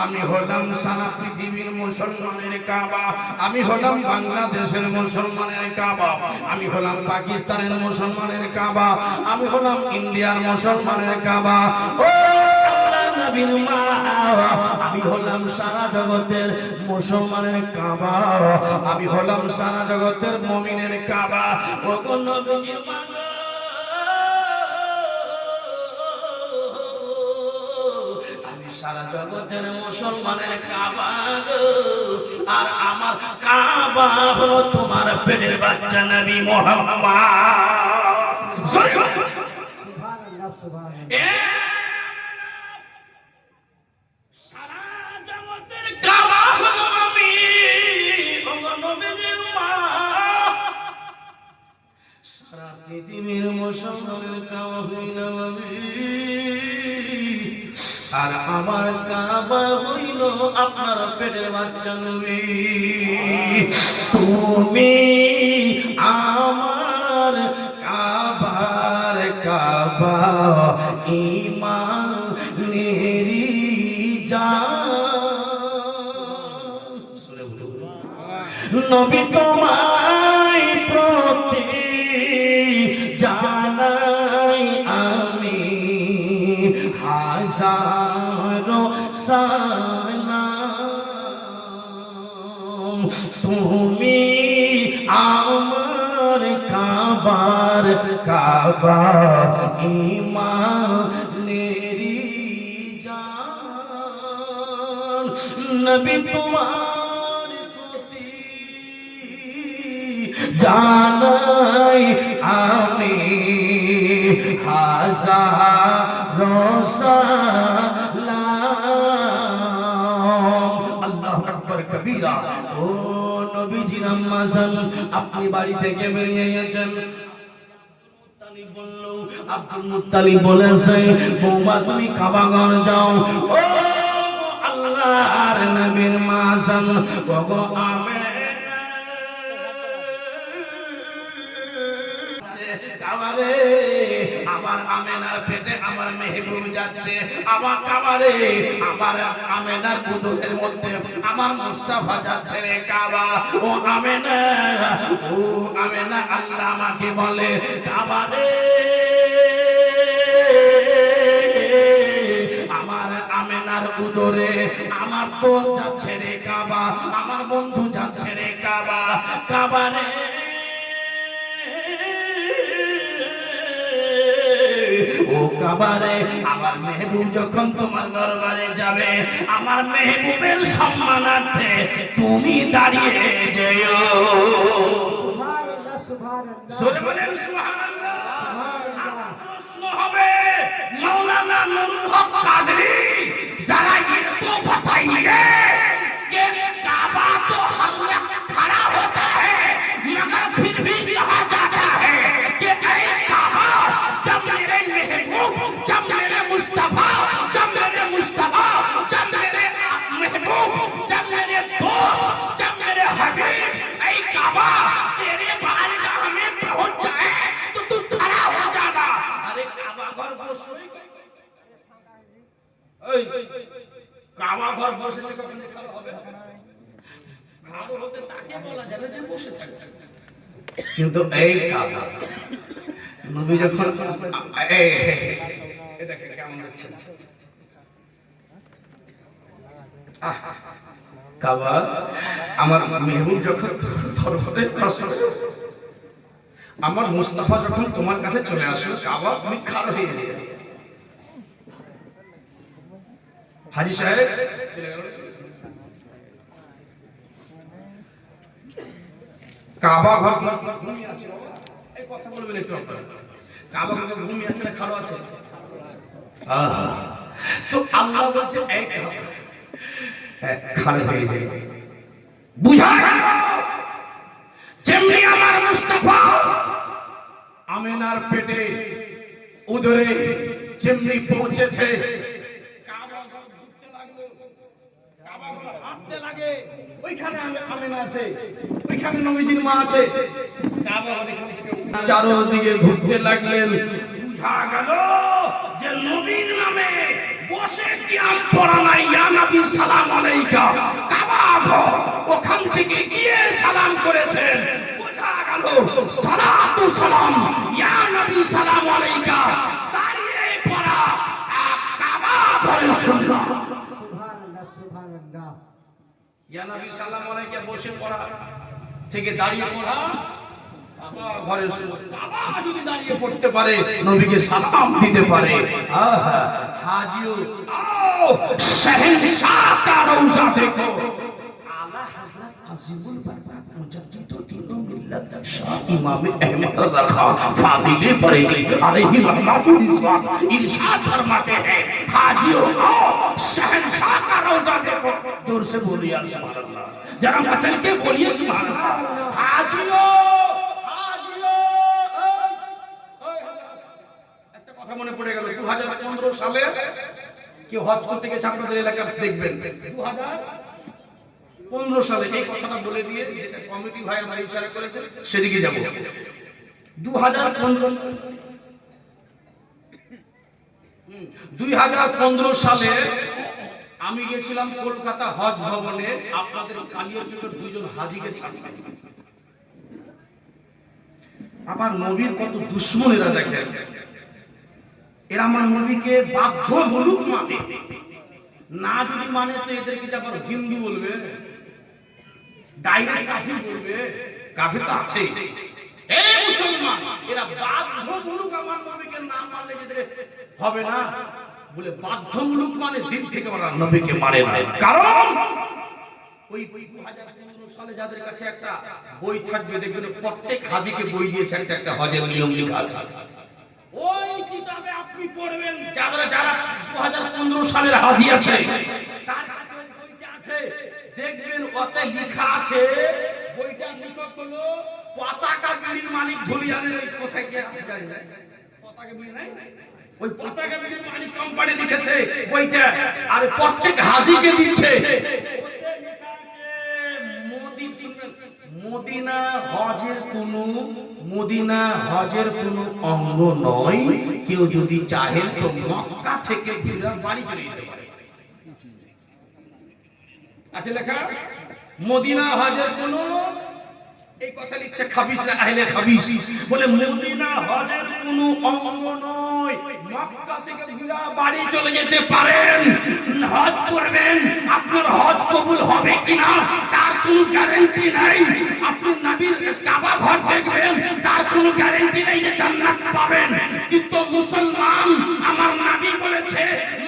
আমি হলাম সারা পৃথিবীর মুসলমানের কাবা, আমি হলাম বাংলাদেশের মুসলমানের কাবা, আমি হলাম পাকিস্তানের মুসলমানের কাবা, আমি হলাম ইন্ডিয়ার মুসলমানের কাবা। ও আল্লাহর নবীর মা আমি হলাম সারা জগতের মুসলমানের কাবা, আমি হলাম সারা জগতের মুমিনের কাবা। ও নবীজির মা সারা জগতের মুসলমানের কাবা গো, আর আমার কাবা হলো তোমার পেটের বাচ্চা নবী মুহাম্মদ। সুবহানাল্লাহ সুবহানাল্লাহ। সারা জগতের কাবা হলো আমি, ও নবীর মা। সারা পৃথিবীর মুসলমানের কাবা হলো আমি, আর আমার কাবা হইল আপনার পেটের বাচ্চা নবী। তুমি আমার কাবার কাবা ইমানেরি জান। নবী তোমায় প্রতি জানাই আমি হাজারো সালাম। তুমি আমার কাবার কাবা ইমানেরি জান। নবী তোমার প্রতি জানাই আমি হাজারো সালাম। আল্লাহু আকবার কবীরা। ও নবীজি আম্মা জান, আপনি বাড়ি থেকে বেরিয়ে গেছেন। আব্দুল মুত্তালিব বলেছে, বৌমা তুমি কাবাঘর যাও। ও আল্লাহর নবীর মা জান, ওগো আমেনা কাবারে, আমার আমেনার পেটে আমার মেহবুব যাচ্ছে। আমার কাবারে, আমার আমেনার উদরের মধ্যে আমার মুস্তাফা যাচ্ছে রে কাবা। ও আমেনা, ও আমেনা, আল্লাহ আমাকে বলে কাবারে আমার আমেনার উদরে আমার দোস্ত যাচ্ছে রে কাবা, আমার বন্ধু যাচ্ছে রে কাবা। কাবারে ও কাবারে, আমার মেহবুব যখন তোমার দরবারে যাবে, আমার মেহবুবের সম্মানার্থে তুমি দাঁড়িয়ে যেও। সুবহানাল্লাহ, সুবহানাল্লাহ। জোরে বলেন সুবহানাল্লাহ। আমার প্রশ্ন হবে, মাওলানা নুরুল হক কাদরি যারা ইनको बताइए कि काबा तो हर वक्त खड़ा होता है, मगर फिर भी कहा जाता है कि ऐ काबा, जब मेरे महबूब, जब मेरे मुस्तफा, जब मेरे मुस्तफा, जब मेरे महबूब, जब मेरे दोस्त, जब मेरे हबीब, ऐ काबा तेरे बारगाह में पहुंच जाए तो तू खड़ा हो जाना। अरे काबा घर बसो, কাবা ঘর বসেছে, কখন খাড়া হবে? খাড়া হতে তাকে বলা যাবে যে বসে থাকে। কিন্তু এই কাবা নবী যখন এই দেখেন কেমন হচ্ছে কাবা, আমার মেহবুব যখন দরবারে আসবে, আমার মুস্তাফা যখন তোমার কাছে চলে আসবে, কাবা তুমি খাড়া হয়ে যাবে। হাজী সাহেব চলে গেল। কাবা ঘর ঘুমিয়ে আছে, এই কথা বলবেন একটু আপনারা। কাবা ঘর ঘুমিয়ে আছে না খাড়া আছে? তো আল্লাহ বলছে এই খাড়া হয়ে যায়। বুঝা গেল যেমনি আমার মুস্তাফা আমেনার পেটে উদরে যেমনি পৌঁছেছে, হাঁটতে লাগে, ওইখানে আমেনা আছে, ওইখানে নবীজির মা আছে। চারদিকে ঘুরতে লাগলেন। বুঝা গেল যে নবীর নামে বসে কিয়াম পড়া নাই, ইয়া নবী সালাম আলাইকা। কাবা ঘর, ওখান থেকে গিয়ে সালাম করেছেন। বুঝা গেল সালাতু সালাম ইয়া নবী সালাম আলাইকা দাঁড়িয়ে পড়া কাবা ঘরের সুন্নাত। সুবহানাল্লাহ, সুবহানাল্লাহ। ইয়া নবী সাল্লাল্লাহু আলাইহি বসে পড়া থেকে দাঁড়িয়ে পড়া কাবা ঘরের সুন্নাত। কাবা যদি দাঁড়িয়ে পড়তে পারে, নবীকে সালাম দিতে পারে। আহা হাজিও आओ शहंशाह का रोजा देखो। आला हजरत अजीमुल बरकत मुजद्दिद दीनुल मिल्लत शाह इमाम अहमद रज़ा खान फादिले बरेली अलैहि रहमतुल रिजवान इरशाद फरमाते हैं, हाजियो आओ शहंशाह का रोजा देखो। जोर से बोलिए यार सुभान अल्लाह, जरा मचल के बोलिए सुभान अल्लाह। हाजियो हाजियो। একটা কথা মনে পড়ে গেল, 2015 সালে কেউ হজ করতে গেছে আপনাদের এলাকার দেখবেন 2015 সালে, এই কথাটা বলে দিয়ে যেটা কমিটি ভাই আমার ইশারা করেছে সেদিকে যাব। 2015 সালে আমি গেছিলাম কলকাতা হজ ভবনে আপনাদের কালিয়াচকের দুইজন হাজিকে ছাড়তে। আবার নবীর কত দুশ্মন এরা, দেখেন এরা আমার নবীকে বাধ্য বলুক মানে, না যদি মানে তো এদেরকে আবার হিন্দু বলবে, ডাইরেক্ট কাফির বলবে। কাফির তো আছে, এই মুসলমান এরা বাধ্য বলুক আমার নবীকে না মানলে এদের হবে না বলে বাধ্যমূলক মানে দিন থেকে ওরা নবীকে মানে না। কারণ ওই 2015 সালে যাদের কাছে একটা বই থাকবে দেখবেন প্রত্যেক হাজিকে বই দিয়েছে একটা একটা হজের নিয়ম লেখা আছে। ওই কিতাবে আপনি পড়বেন যারা যারা 2015 সালের হাজি আছে তার কাছে ওই বইটা আছে, দেখবেন ওতে লেখা আছে, বইটার লেখক হলো পতাকা বিড়ির মালিক ধুলিয়ানের। কোথায় কি আছে জানি না, পতাকা বিড়ি নাই, ওই পতাকা বিড়ির মালিক কোম্পানি লিখেছে বইটা, আর প্রত্যেক হাজিকে দিচ্ছে। মদিনা হজের কোন অঙ্গ নয়, কেউ যদি চাহে তো মক্কা থেকে ঘুরে বাড়ি চলে যেতে পারে। আছে লেখা মদিনা হজের কোন, এই কথা লিখছে খাবিসরা আহলে খাবিস, বলে মদিনা হজের কোন অঙ্গ নয়, মক্কা থেকে ঘুরে বাড়ি চলে যেতে পারেন, হজ করবেন, আপনার হজ কবুল হবে কিনা তার কোনো গ্যারান্টি নাই। আপনি নবীর কাবা ঘর দেখবেন, তার কোনো গ্যারান্টি নাই যে জান্নাত পাবেন। কিন্তু মুসলমান আমার নবী বলেছে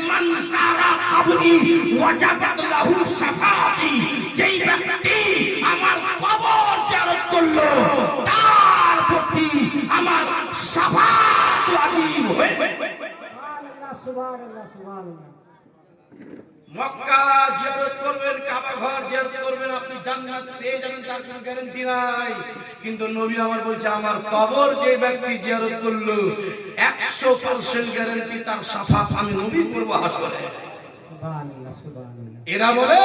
মান সারা আবনি ওয়াজাবাত লাহু শাফাআতি, যেই ব্যক্তি আমার কবর জিয়ারত করলো তার প্রতি আমার শাফাআত ওয়াজিব হয়ে। সুবহানাল্লাহ সুবহানাল্লাহ সুবহানাল্লাহ। মক্কা জিয়ারত করবেন, কাবা ঘর জিয়ারত করবেন, আপনি জান্নাত পেয়ে যাবেন তার কোনো গ্যারান্টি নাই। কিন্তু নবী আমার বলছে আমার কবর যে ব্যক্তি জিয়ারত করলো 100% গ্যারান্টি তার শাফাত আমি নবী করব হাসরে। সুবহানাল্লাহ সুবহানাল্লাহ। এরা বলে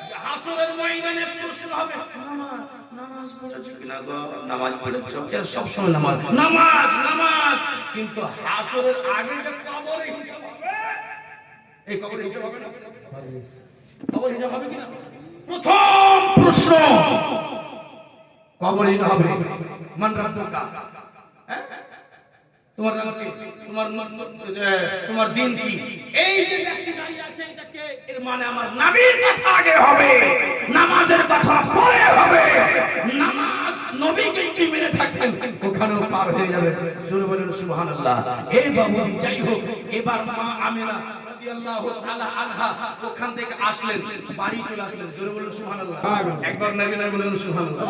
যে হাসরের ময়দানে প্রশ্ন হবে নামাজ পড়েছো কিনা গো, নামাজ পড়েছো এরা সব সময় নামাজ নামাজ নামাজ, কিন্তু হাসরের আগে যে কবরে হিসাব হবে, এই কবরে হিসাব হবে না, কবর হিসাব হবে কিনা? প্রথম প্রশ্ন কবরে এটা হবে মান রাব্বুকা, তোমার নাম কি, তোমার দিন কি? এই যে ব্যক্তি দাঁড়িয়ে আছে এটাকে, এর মানে আমার নবীর কথা আগে হবে, নামাজের কথা পরে হবে। নামাজ নবীকে কি মেনে থাকেন ওখানেও পার হয়ে যাবে। জোরে বলেন সুবহানাল্লাহ। এই বাবুজি যাই হোক, এবার মা আমিনা রাদিয়াল্লাহু তাআলা আনহা ওখান থেকে আসলেন, বাড়ি চলে আসলেন। জোরে বলেন সুবহানাল্লাহ। একবার নবী না বলেন সুবহানাল্লাহ।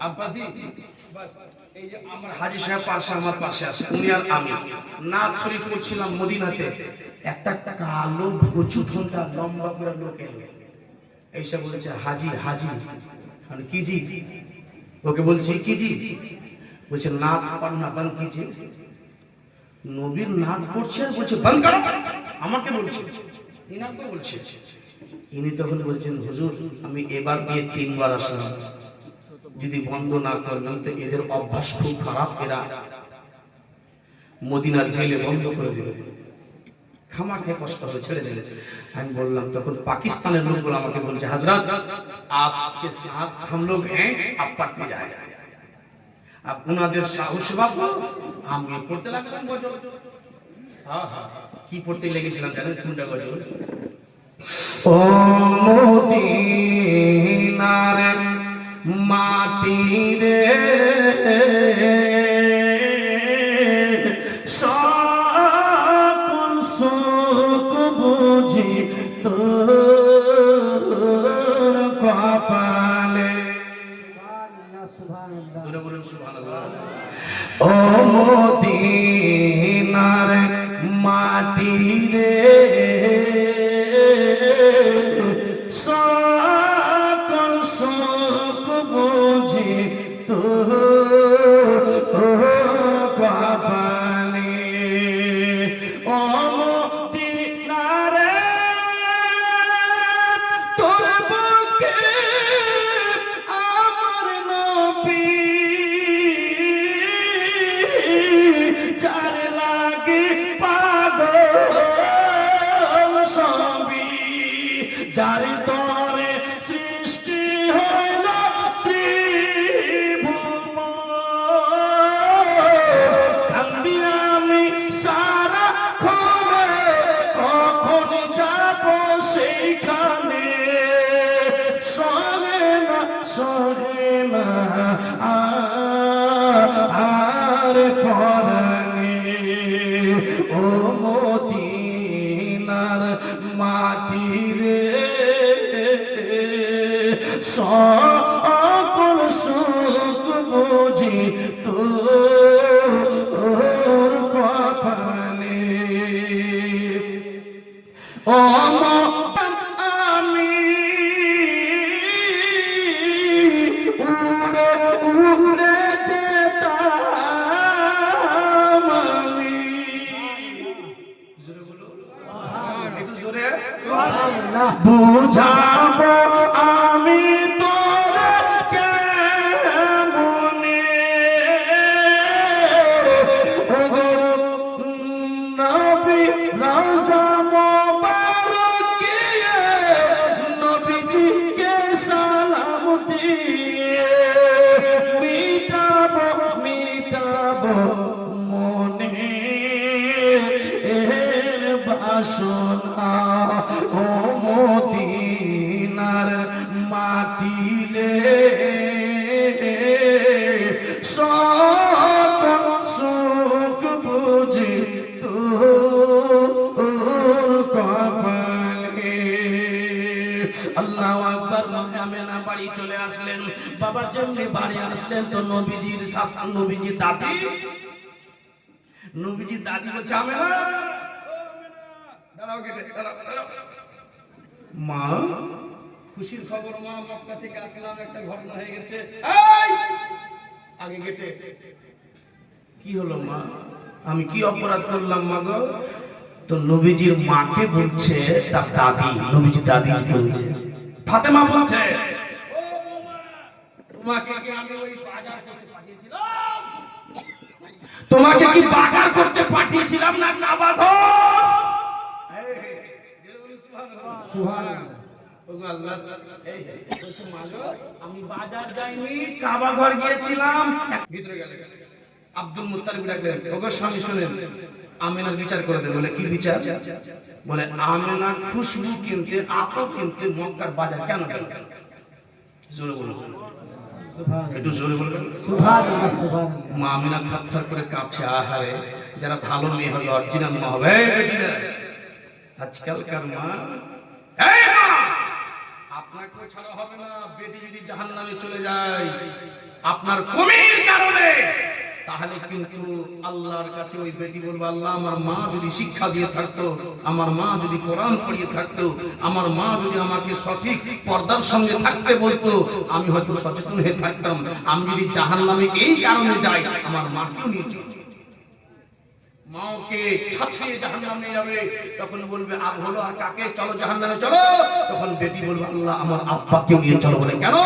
আব্বাজি বাস এই যে আমার হাজী সাহেব পাশে আমার পাশে আছে, উনি আর আমি নাত শরীফ করছিলাম মদিনাতে। একটা কালো ভুচু ঠোঁটা লম্বা করে লোক এলো, এইসব বলছে হাজি হাজি, মানে কি জি? ওকে বলছি কি জি? বলছে নাত পড়না বন্ধ কিজি। নবীর নাত পড়ছে আর বলছে বন্ধ করো, আমাকে বলছে, ইনাকে বলছে। ইনি তখন বলছেন হুজুর আমি এবার দিয়ে 3 বার আসলাম, যদি বন্ধ না করবেন তো এদের অভ্যাস খুব খারাপ, এরা মদিনার জেলে বন্ধ করে দিবে, খামাখে কষ্ট হবে, ছেড়ে দিলে। আমি বললাম, তখন পাকিস্তানের লোকগুলো আমাকে বলছে হযরত आपके साथ हम लोग हैं, आप पढ़ते जाए। अब उनाদের সাহস বাবু আমি পড়তে লাগলাম গজল। হ্যাঁ হ্যাঁ, কি পড়তে লেগেছিলাম জানেন কোনটা গজল? ও মদিনার মাটি রে সকল সুখ বুঝি তোর কপালে। সুবহানাল্লাহ সুবহানাল্লাহ। জোরে বলেন সুবহানাল্লাহ। ও মদিনার মাটি রে সকল সুখ বুঝি তোর কপালে। ও মদিনা যার তরে সৃষ্টি হইল কান্দি আমি সারা খবর কখন যাব সেইখানে সরে না আর পরানে ও মদিনার মাটি রে সকল সুখ বুঝি তোর কপালে ও আমি উড়ে উড়ে যেতাম আমি জোরে বলো একটু জোরে বুঝাবো আমি তোরে কেমনে নবী রওজা মোবারক নবীজিকে সালাম দিয়ে মিটাবো মনে বাসনা ও মদিনার মাটিলে সকল সুখ বুঝি তোর কপালে আল্লাহু আকবার। আমেনা বাড়ি চলে আসলেন। বাবা যেমনি বাড়ি আসলেন তো নবীজির শাসন নবীজির দাদি বলছে আমেনা দাঁড়াও গেটে দাঁড়াও মা খুশির খবর মা মক্কা থেকে আসলাম একটা ঘটনা হয়ে গেছে এই আগে গেটে কি হলো মা আমি কি অপরাধ করলাম মা গো তো নবীজির মাকে বলছে তার দাদি নবীজির দাদি বলছে ফাতেমা বলছে ও তোমাকে কি আমি ওই বাজার করতে পাঠিয়েছিলাম তোমাকে কি বাজার করতে পাঠিয়েছিলাম না কাবা ঘর আমি বাজার যাইনি কাবা ঘর গিয়েছিলাম ভিতরে গেলে আব্দুল মুত্তালিব ডাকলেন ওগো স্বামী শুনেন আমেনার বিচার করে দেন বলে কি বিচার বলে আমেনা খুশবু কিনতে আতর কিনতে মক্কার বাজার কেন গেল জোরে বলো একটু জোরে বলবেন সুবহানাল্লাহ সুবহানাল্লাহ মা আমেনা থরথর করে কাঁপছে আহারে যারা ভালো মেয়ে হবে অরিজিনাল মা হবে বেটিরা আজকালকার মা এই মা আপনাকেও ছাড়া হবে না বেটি যদি জাহান্নামে চলে যায় আপনার কমির কারণে তাহলে কিন্তু আল্লাহর কাছে ওই বেটি বলবে আল্লাহ আমার মা যদি শিক্ষা দিয়ে থাকতো আমার মা যদি কোরআন পড়িয়ে থাকতো আমার মা যদি আমাকে সঠিক পর্দার সঙ্গে থাকতে বলতো আমি হয়তো সচেতন হয়ে থাকতাম আমি যদি জাহান্নামে এই কারণে যাই আমার মাকেও নিয়ে চলছে মাওকে ছাছিয়ে জাহান্নামে নিয়ে যাবে তখন বলবে আগ হলো আর কাকে চলো জাহান্নামে চলো তখন বেটি বলবে আল্লাহ আমার আব্বাকেও নিয়ে চলো বলে কেন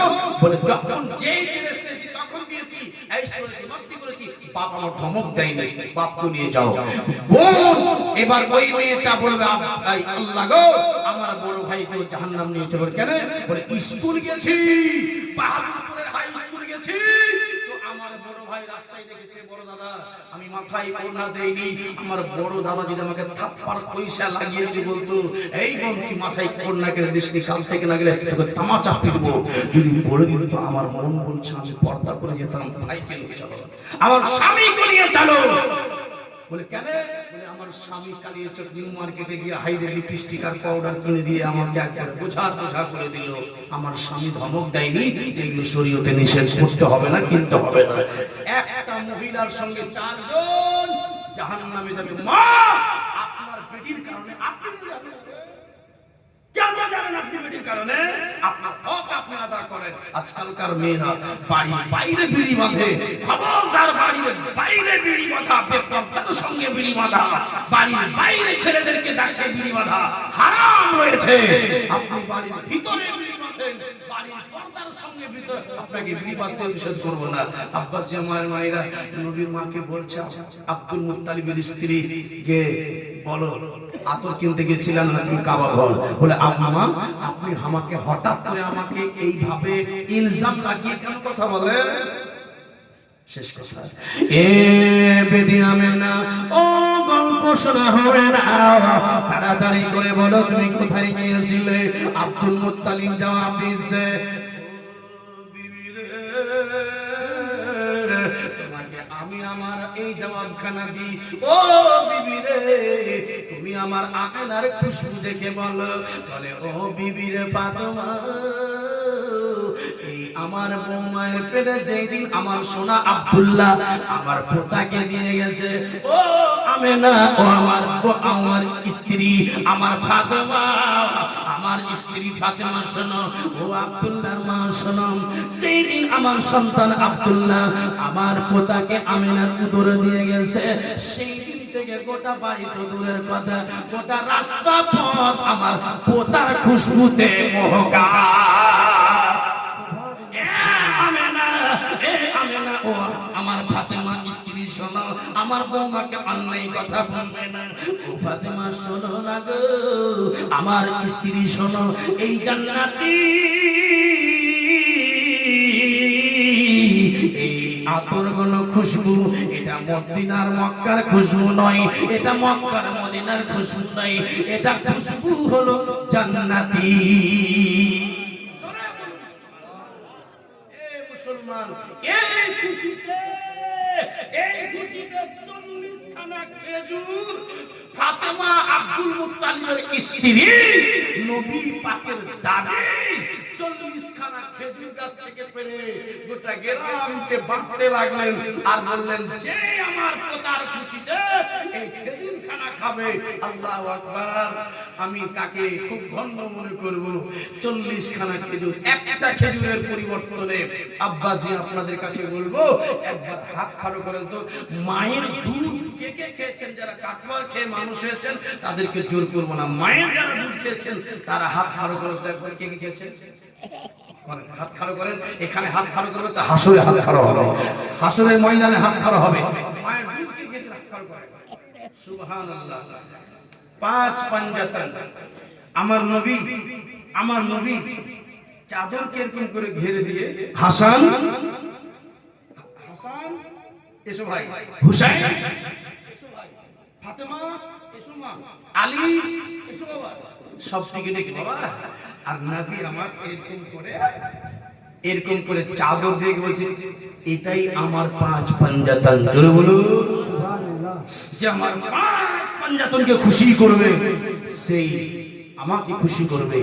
বলে যখন যেই দিয়েছি তখন দিয়েছি এই করেছি মস্তি করেছি বাপ আমার ধমক দেয়নি বাপকে নিয়ে যাও বোন এবার ওই মেয়েটা বলবে আল্লাহ গো আমার বড় ভাইকে জাহান্নাম নিয়ে চলো কেন বলে স্কুল গেছি বাহাদুরপুরের হাই স্কুল গেছি আমার বড় ভাই রাস্তায় দেখেছে বড় দাদা আমি মাথায় ওড়না দেইনি আমার বড় দাদা যদি আমাকে থাপ্পড় পয়সা লাগিয়ে দিয়ে বলতো এই বোন কি মাথায় ওড়না কেটে দিসনি কাল থেকে না গেলে তোকে তামাচা পিটবো যদি বলে দিত তো আমার মন বলছে আমি পর্দা করে যেতাম ভাইকে নিয়ে চলো আমার স্বামীকে নিয়ে চলো বলে কেন বলে আমার স্বামী কালিয়ে চক নিউ মার্কেটে গিয়ে হাইডে লিপস্টিক আর পাউডার কিনে দিয়ে আমাকে একবারে বোঝা করে দিল আমার স্বামী ধমক দেয়নি যে এগুলো শরীয়তে নিষেধ করতে হবে না কিনতে হবে না একটা মহিলার সঙ্গে চারজন জাহান্নামে যাবে মা আপনার বেটির কারণে আপনি যাবেন কেন যাবেন আপনি বেটির কারণে আপনার হক আপনি আদা করেন আজকালকার মেয়েরা বাড়ির বাইরে বিড়ি বাঁধে খবরদার বাড়ির বাইরে বিড়ি বাঁধা বেপরদার সঙ্গে বিড়ি বাঁধা বাড়ির বাইরে ছেলেদেরকে দেখে বিড়ি বাঁধা হারাম রয়েছে আপনি বাড়ির ভিতরে বিড়ি পাবেন বাড়ির পর্দার সঙ্গে ভিতর আপনাকে বিড়ি বাঁধতে নিষেধ করবো না। আব্বাসী আমার মায়েরা নবীর মাকে বলছে, আব্দুল মুত্তালিবের স্ত্রী কে বলো আতর কিনতে গেছিলেন না তুমি কাবা ঘর বলে, আম্মা আপনি আমাকে হঠাৎ করে আমাকে এইভাবে ইলজাম লাগিয়ে কেন কথা বলে? শেষ কথা, এ বেটি আমেনা, ও গল্প শোনা হবে না, তাড়াতাড়ি করে বলো তুমি কোথায় গিয়েছিলে? আব্দুল মুত্তালিব জবাব দিয়েছে, তোমাকে আমি আমার এই জবাবখানা দিই, ও বিবি রে তুমি আমার আকেলার খুশবু দেখে বলো। বলে, ও বিবি রে ফাতেমা, এই আমার বৌমায়ের পেটে যেই দিন আমার সোনা আব্দুল্লাহ আমার পোতাকে দিয়ে গেছে, ও আমেনা, ও আমার স্ত্রী, আমার ফাতেমা, আমার স্ত্রী ফাতেমা শোনো, ও আব্দুল্লাহর মা শোনো, যেই দিন আমার সন্তান আব্দুল্লাহ আমার পোতাকে আমেনার উদরে দিয়ে গেছে, সেই দিন থেকে গোটা বাড়ি তো দূরের কথা, গোটা রাস্তা পথ আমার পোতার খুশবুতে মহকা। ও আমার ফাতেমা স্ত্রী শোনো, আমার বৌমাকে অন্যায় কথা বলবে না। ও ফাতেমা শোনো না গো, আমার স্ত্রী শোনো, এই জান্নাতি এই আতর গুলো খুশবু, এটা মদিনার মক্কার খুশবু নয়, এটা মক্কার মদিনার খুশবু নয়, এটা খুশবু হলো জান্নাতি। মুসলমান, এই খুশিতে 40 খানা খেজুর ফাতেমা আব্দুল মুত্তালিবের স্ত্রী নবী পাকের দাদি 40 খানা খেজুর গাছ থেকে পেড়ে গোটা গ্রামকে বাঁটতে লাগলেন আর বললেন, যে আমার পোতার খুশিতে এই খেজুর খানা খাবে, আল্লাহু আকবার, আমি তাকে খুব ধন্য মনে করব। 40 খানা খেজুর, একটা খেজুরের পরিবর্তনে আব্বাসী আপনাদের কাছে বলবো, একবার হাত খাড়ো করেন তো, মায়ের দুধ কে কে খেয়েছেন? যারা কাটওয়ার খেয়ে মানুষ হয়েছেন তাদেরকে জোর করবো না, মায়ের যারা দুধ খেয়েছেন তারা হাত খাড়ো করেন তো, একবার কে কে খেয়েছেন হাত খাড়ো করেন। এখানে হাত খাড়ো করবে তো হাসরে হাত খাড়ো হবে, হাসরের ময়দানে হাত খাড়ো হবে। মায়ের দুধ কে খেয়েছেন হাত খাড়ো করেন। সুবহানাল্লাহ। 5 পাঞ্জাতন আমার নবী চাদর কিরকম করে ঘিরে দিয়ে, হাসান এসো ভাই, হুসাইন এসো ভাই, ফাতেমা এসো মা, আলী এসো বাবা, সব দিকে ডেকে বাবা। আর নবী আমার এরকম করে চাদর দিয়ে বলছে, এটাই আমার 5 পাঞ্জাতন। জোরে বলুন সুবহানাল্লাহ। যে আমার 5 পাঞ্জাতনকে খুশি করবে সেই আমাকে খুশি করবে,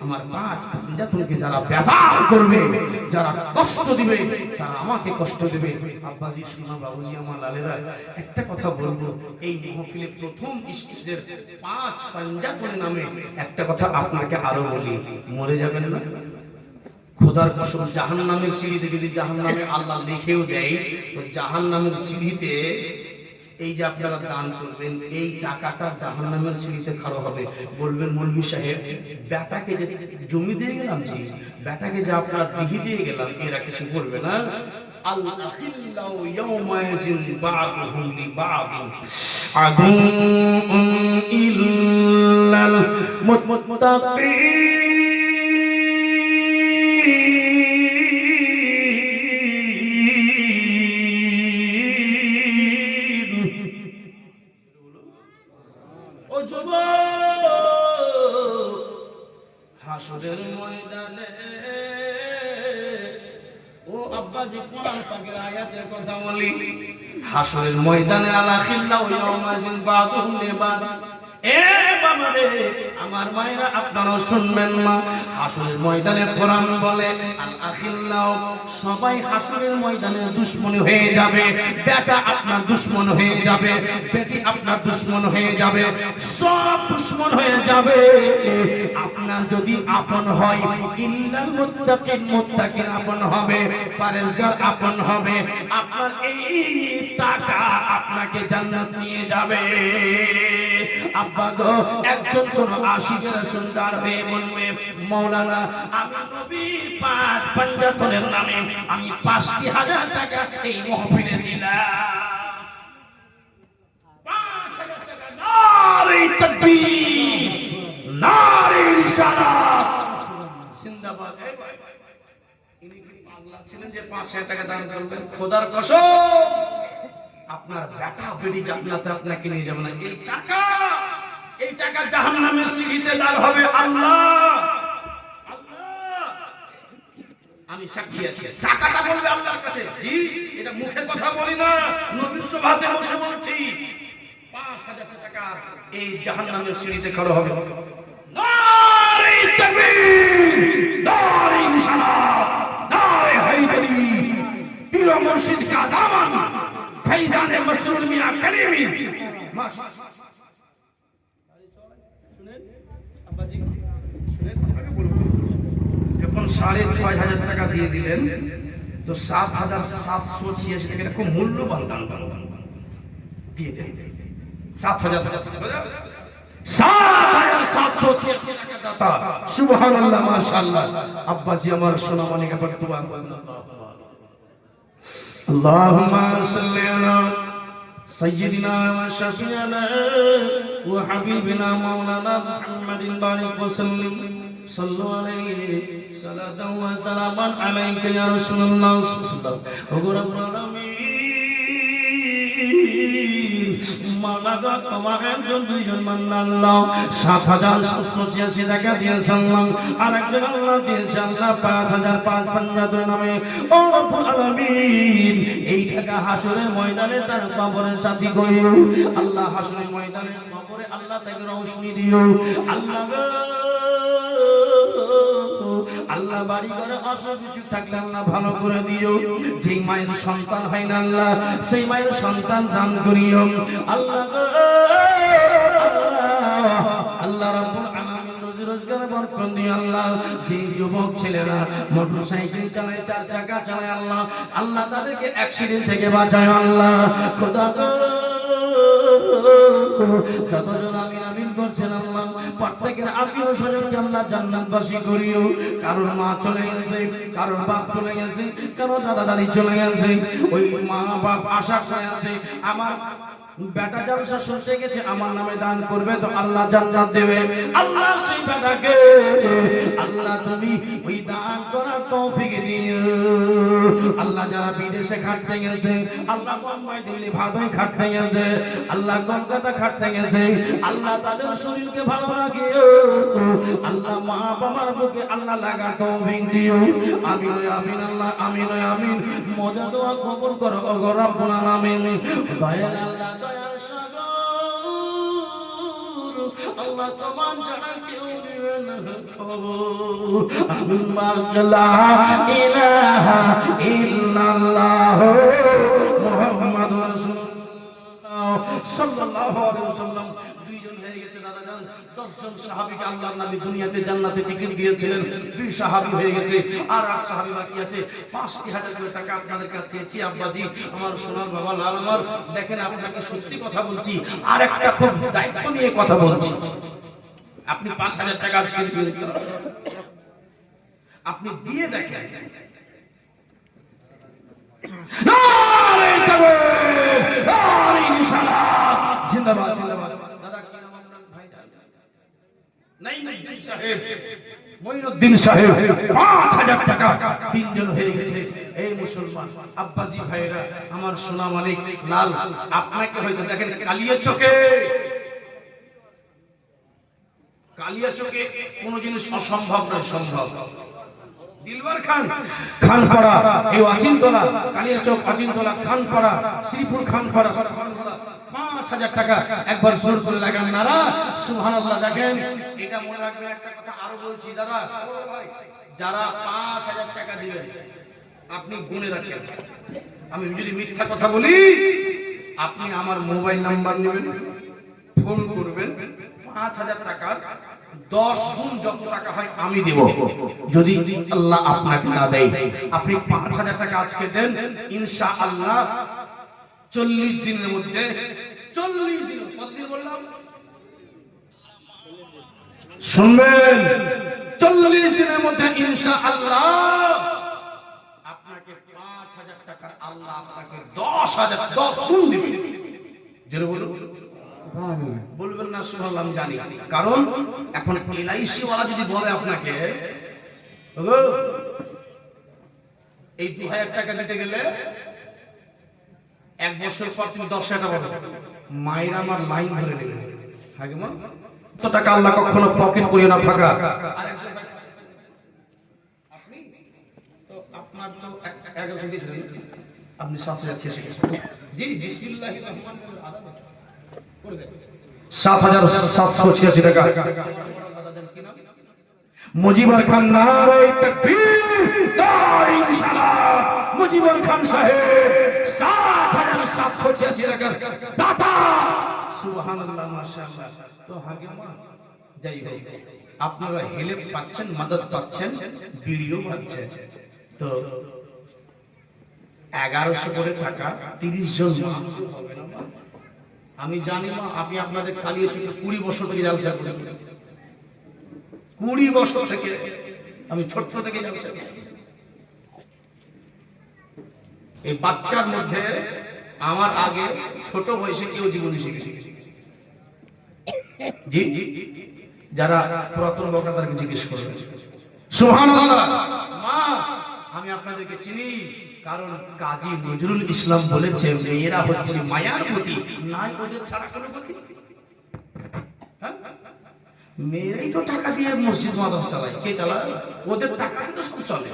আমার 5 পাঞ্জাতনকে যারা বেজার করবে, যারা কষ্ট দিবে, তারা আমাকে কষ্ট দেবে। আব্বাজি সোনা বাবুজি আমার লালেরা, একটা কথা বলবো, এই মাহফিলে প্রথম স্টেজের 5 পাঞ্জাতনের নামে একটা কথা আপনাকে আরো বলি, মরে যাবেন না খোদার কসম। জাহান্নামের সিঁড়িতে যদি জাহান্নামে আল্লাহ লিখেও দেয়, তো জাহান্নামের সিঁড়িতে এই যে আপনারা দান করবেন, এই টাকাটা জাহান্নামের সিঁড়িতে খাড়া হবে। বলবেন, মৌলভী সাহেব বেটাকে যে জমি দিয়ে গেলাম, যে বেটাকে যে আপনার দিহি দিয়ে গেলাম, এরা কিছু বলবে না? আল আখিল্লাউ ইয়াওমাইজিন বা'দুহুম লিবা'দিন আদুউন ইল্লাল মুত্তাকিন। হাসরের ময়দানে, ও আব্বাসী কোরআন পাকের আয়াতের কথা বলি, হাসরের ময়দানে আলা খিল্লাউ ইয়াওমাইজিন বা'দুহুম লিবা'দ। এ বাবা রে, আমার মায়েরা আপনারাও শুনবেন মা, হাসরের ময়দানে কোরআন বলে আল আখিল্লাউ, সবাই হাসরের ময়দানে দুশমন হয়ে যাবে। বেটা আপনার দুশমন হয়ে যাবে, বেটি আপনার দুশমন হয়ে যাবে, সব দুশমন হয়ে যাবে। আপনার যদি আপন হয়, ইল্লাল মুত্তাকিন, মুত্তাকিন আপন হবে, পরেজগার আপন হবে। আপনার এই টাকা আপনাকে জান্নাত নিয়ে যাবে। আব্বা গো একজন কোন আশিকের সুন্দর হয়ে বলবে মাওলানা আমি নবীর পাঁচ পাঞ্জাতনের নামে আমি 5,000 টাকা এই মাহফিলে দিলাম 5,000 টাকা নারে তাকবীর নারে রিসালাত জিন্দাবাদ এই ভাই ইনি কি পাগলা ছিলেন যে 5,000 টাকা দান করবেন খোদার কসম আপনার বেটা বেটি জান্নাতে আপনাকে নিয়ে যাবে না এই টাকা জাহান্নামের সিঁড়িতে দাঁড় হবে আল্লাহ আল্লাহ আমি সাক্ষী আছি টাকাটা বলবে আল্লাহর কাছে জি এটা মুখের কথা বলি না নবীর সভাতে বসে বলছি 5,000 টাকা এই জাহান্নামের সিঁড়িতে খড় হবে নারে তাকবীর নারে রিসালাত নারে হায়দারি পীর মুর্শিদ কা দামান ফৈজানে মসরুর মিয়া কলিমি মাশাআল্লাহ শুনেন আব্বাজি শুনেন আমি বলবো যখন 6,500 টাকা দিয়ে দিলেন তো 7,786 টাকা খুব মূল্যবান দান দিয়ে দেন 7,786 টাকা দাতা সুবহানাল্লাহ মাশাআল্লাহ আব্বাজি আমার সোনা মানিক আবার দোয়া করুন আল্লাহুম্মা সাল্লি আলা সাইয়্যিদিনা ওয়া শাফি'িনা ওয়া হাবিবিনা মাওলানা মুহাম্মাদিন বারিক ওয়া সাল্লিম সাল্লু আলাইহি সালাতাও ওয়া সালামান আলাইকা ইয়া রাসূলুল্লাহ সাল্লাল্লাহু আলাইহি ওয়া সাল্লাম মালাগা তোমার একজন দুইজন মান্নাল্লাহ 7,786 টাকা দিয়েছেন আর একজন আল্লাহ দিয়েছেন আল্লাহ 5,550 নামে ও রব্বুল আলামিন এই টাকা হাসরের ময়দানে তার কবরের সাথী করিও আল্লাহ হাসরের ময়দানে কবরে আল্লাহ তাকে রওশনি দিও আল্লাহ আল্লাহ বাড়ি ঘরে অসুখ থাকলে আল্লাহ ভালো করে দিও যেই মায়ের সন্তান হয় না আল্লাহ সেই মায়ের সন্তান দান করিও আল্লাহ আল্লাহ রাব্বুল আলামিন রোজি রোজগার বরকত দিও আল্লাহ যেই যুবক ছেলেরা মোটরসাইকেল চালায় 4 চাকা চালায় আল্লাহ আল্লাহ তাদেরকে অ্যাক্সিডেন্ট থেকে বাঁচায় আল্লাহ খোদা গো যতজন আমিন আমিন করছেন আল্লাহ প্রত্যেকের আত্মীয় স্বজনকে আল্লাহ জান্নাতবাসী করিও কারোর মা চলে গেছে কারোর বাপ চলে গেছে কারোর দাদা দাদি চলে গেছে ওই মা বাপ আশা করে আছে আমার বেটা জলসা শুনতে গেছে আমার নামে দান করবে তো আল্লাহ জান্নাত দেবে আল্লাহ সেই বেটাকে আল্লাহ তুমি ওই দান করার তৌফিক দিও আল্লাহ যারা বিদেশে খাটতে গেছে আল্লাহ বোম্বাই দিল্লি ভাদোই খাটতে গেছে আল্লাহ কলকাতা খাটতে গেছে আল্লাহ তাদের শরীরকে ভালো রাখিও আল্লাহ মা বাবার বুকে আল্লাহ লাগা তৌফিক দিও আমিন আমিন আল্লাহ আমিন আমিন মজা দোয়া কবুল করো ও রব্বুল আলামিন দয়াল আল্লাহ দয়াল সাগর আল্লাহ তোমার জানা কেউ দিবে না খবর আমিন মাগলা ইলাহা ইল্লাল্লাহ মুহাম্মাদুর রাসূলুল্লাহ সাল্লাল্লাহু আলাইহি ওয়াসাল্লাম দুইজন হয়ে গেছে দাদা জান 10 জন সাহাবীকে আল্লাহর নবী দুনিয়াতে জান্নাতে টিকিট দিয়েছিলেন দুই সাহাবী হয়ে গেছে আর 8 সাহাবী বাকি আছে 5,000 টাকা আপনাদের কাছে চেয়েছি আব্বাজি আমার সোনার বাবা লাল আমার দেখেন আপনাকে সত্যি কথা বলছি আর একটা খুব দায়িত্ব নিয়ে কথা বলছি আপনি 5,000 টাকা আজকে দিবেন আপনি দিয়ে দেখেন নারে তাকবীর নারে রিসালাত জিন্দাবাদ জিন্দাবাদ দাদা কি নাম আপনার ভাই নাইমুদ্দিন সাহেব মঈনুদ্দিন সাহেব 5,000 টাকা তিনজন হয়ে গেছে এই মুসলমান আব্বাজি ভাইরা আমার সোনা মানিক লাল আপনাকে হয়তো দেখেন কালিয়া চোখে কোন জিনিস অসম্ভব নয় সম্ভব দিলবার খান খানপাড়া এই অচিন্তলা কালিয়াচক অচিন্তলা খানপাড়া শ্রীপুর খানপাড়া 5,000 টাকা একবার জোর করে লাগান নারা সুবহানাল্লাহ দেখেন এটা মনে রাখবেন একটা কথা আরো বলছি দাদা যারা 5,000 টাকা দিবেন আপনি গুনে রাখেন আমি যদি মিথ্যা কথা বলি আপনি আমার মোবাইল নাম্বার নেবেন ফোন করবেন 5,000 টাকার 10 গুণ যত টাকা হয় আমি দেব যদি আল্লাহ আপনাকে না দেয় আপনি 5,000 টাকা আজকে দেন ইনশাআল্লাহ 40 দিনের মধ্যে 40 দিন কতদিন বললাম শুনবেন 40 দিনের মধ্যে ইনশাআল্লাহ আপনাকে 5000 টাকার আল্লাহ আপনাকে 10,000 10 গুণ দিবে। জোরে বলুন। বলবেন না সুবহানাল্লাহ, আমি জানি, কারণ এখন এলআইসি ওয়ালা যদি বলে আপনাকে ওগো এই 2000 টাকা দিতে গেলে 1 বছর পর তুমি 10,000 টাকা পাবে, মায়ের আমার লাইন ধরে নেবে। আগে মা তো টাকা আল্লাহ কখনো পকেট করিও না ফাঁকা। আপনি তো আপনার তো 1100 দিয়েছিলেন, আপনি 7,000 জি বিসমিল্লাহির রহমানির রহিম আদা করে দেন 7,786 টাকা। মুজিবুর খান নারে তাকবীর, নারে ইনশাআল্লাহ। মুজিবুর খান সাহেব 7,786 টাকার দাতা। সুবহানাল্লাহ, মাশাআল্লাহ। তো হাগেমা যাই হোক, আপনারা হেল্প পাচ্ছেন, মদদ পাচ্ছেন, ভিডিও পাচ্ছেন। তো 1100 করে টাকা 30 জন মা হবে না মা? আমি জানি মা, আমি আপনাদের কালিয়েছি 20 বছর থেকে জালসা করেছি, 20 বছর থেকে আমি ছোট্ট থেকে জালসা করেছি। এই বাচ্চার মধ্যে আমার আগে ছোট বয়সে কেউ জীবনী শিখেছে। জি জি, যারা পুরাতন বক্তা তাদেরকে জিজ্ঞেস করবেন। সুবহানাল্লাহ। মা আমি আপনাদেরকে চিনি, কারণ কাজী নজরুল ইসলাম বলেছে মেয়েরা হচ্ছে মায়ার প্রতি, নাই ওদের ছাড়া কোনো গতি। হ্যাঁ? মেয়েরাই তো টাকা দিয়ে মসজিদ মাদ্রাসা চালায়, কে চালায়? ওদের টাকা দিয়ে তো সব চলে।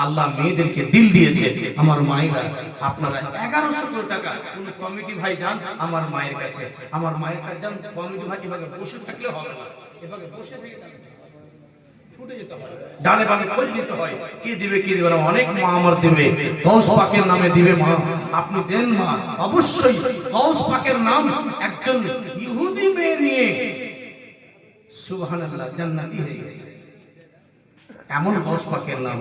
আল্লাহ মেয়েদেরকে দিল দিয়েছে। আমার মায়েরা, আপনারা 1100 কোটি টাকা কোন কমিটি ভাই যান আমার মায়ের কাছে, আমার মায়ের কাছে যান, কমিটি ভাই এভাবে বসে থাকলে হবে না, এভাবে বসে থেকে ছুটে যেতে হয়, ডানে বামে খোঁজ নিতে হয়, কে দিবে কি দিবে না। অনেক মা আমার দিবে, গৌস পাকের নামে দিবে মা, আপনি দেন মা অবশ্যই। গৌস পাকের নাম একজন ইহুদি মেয়ে নিয়ে সুবহানাল্লাহ জান্নাতি হয়ে গেছে, এমন গৌস পাকের নাম।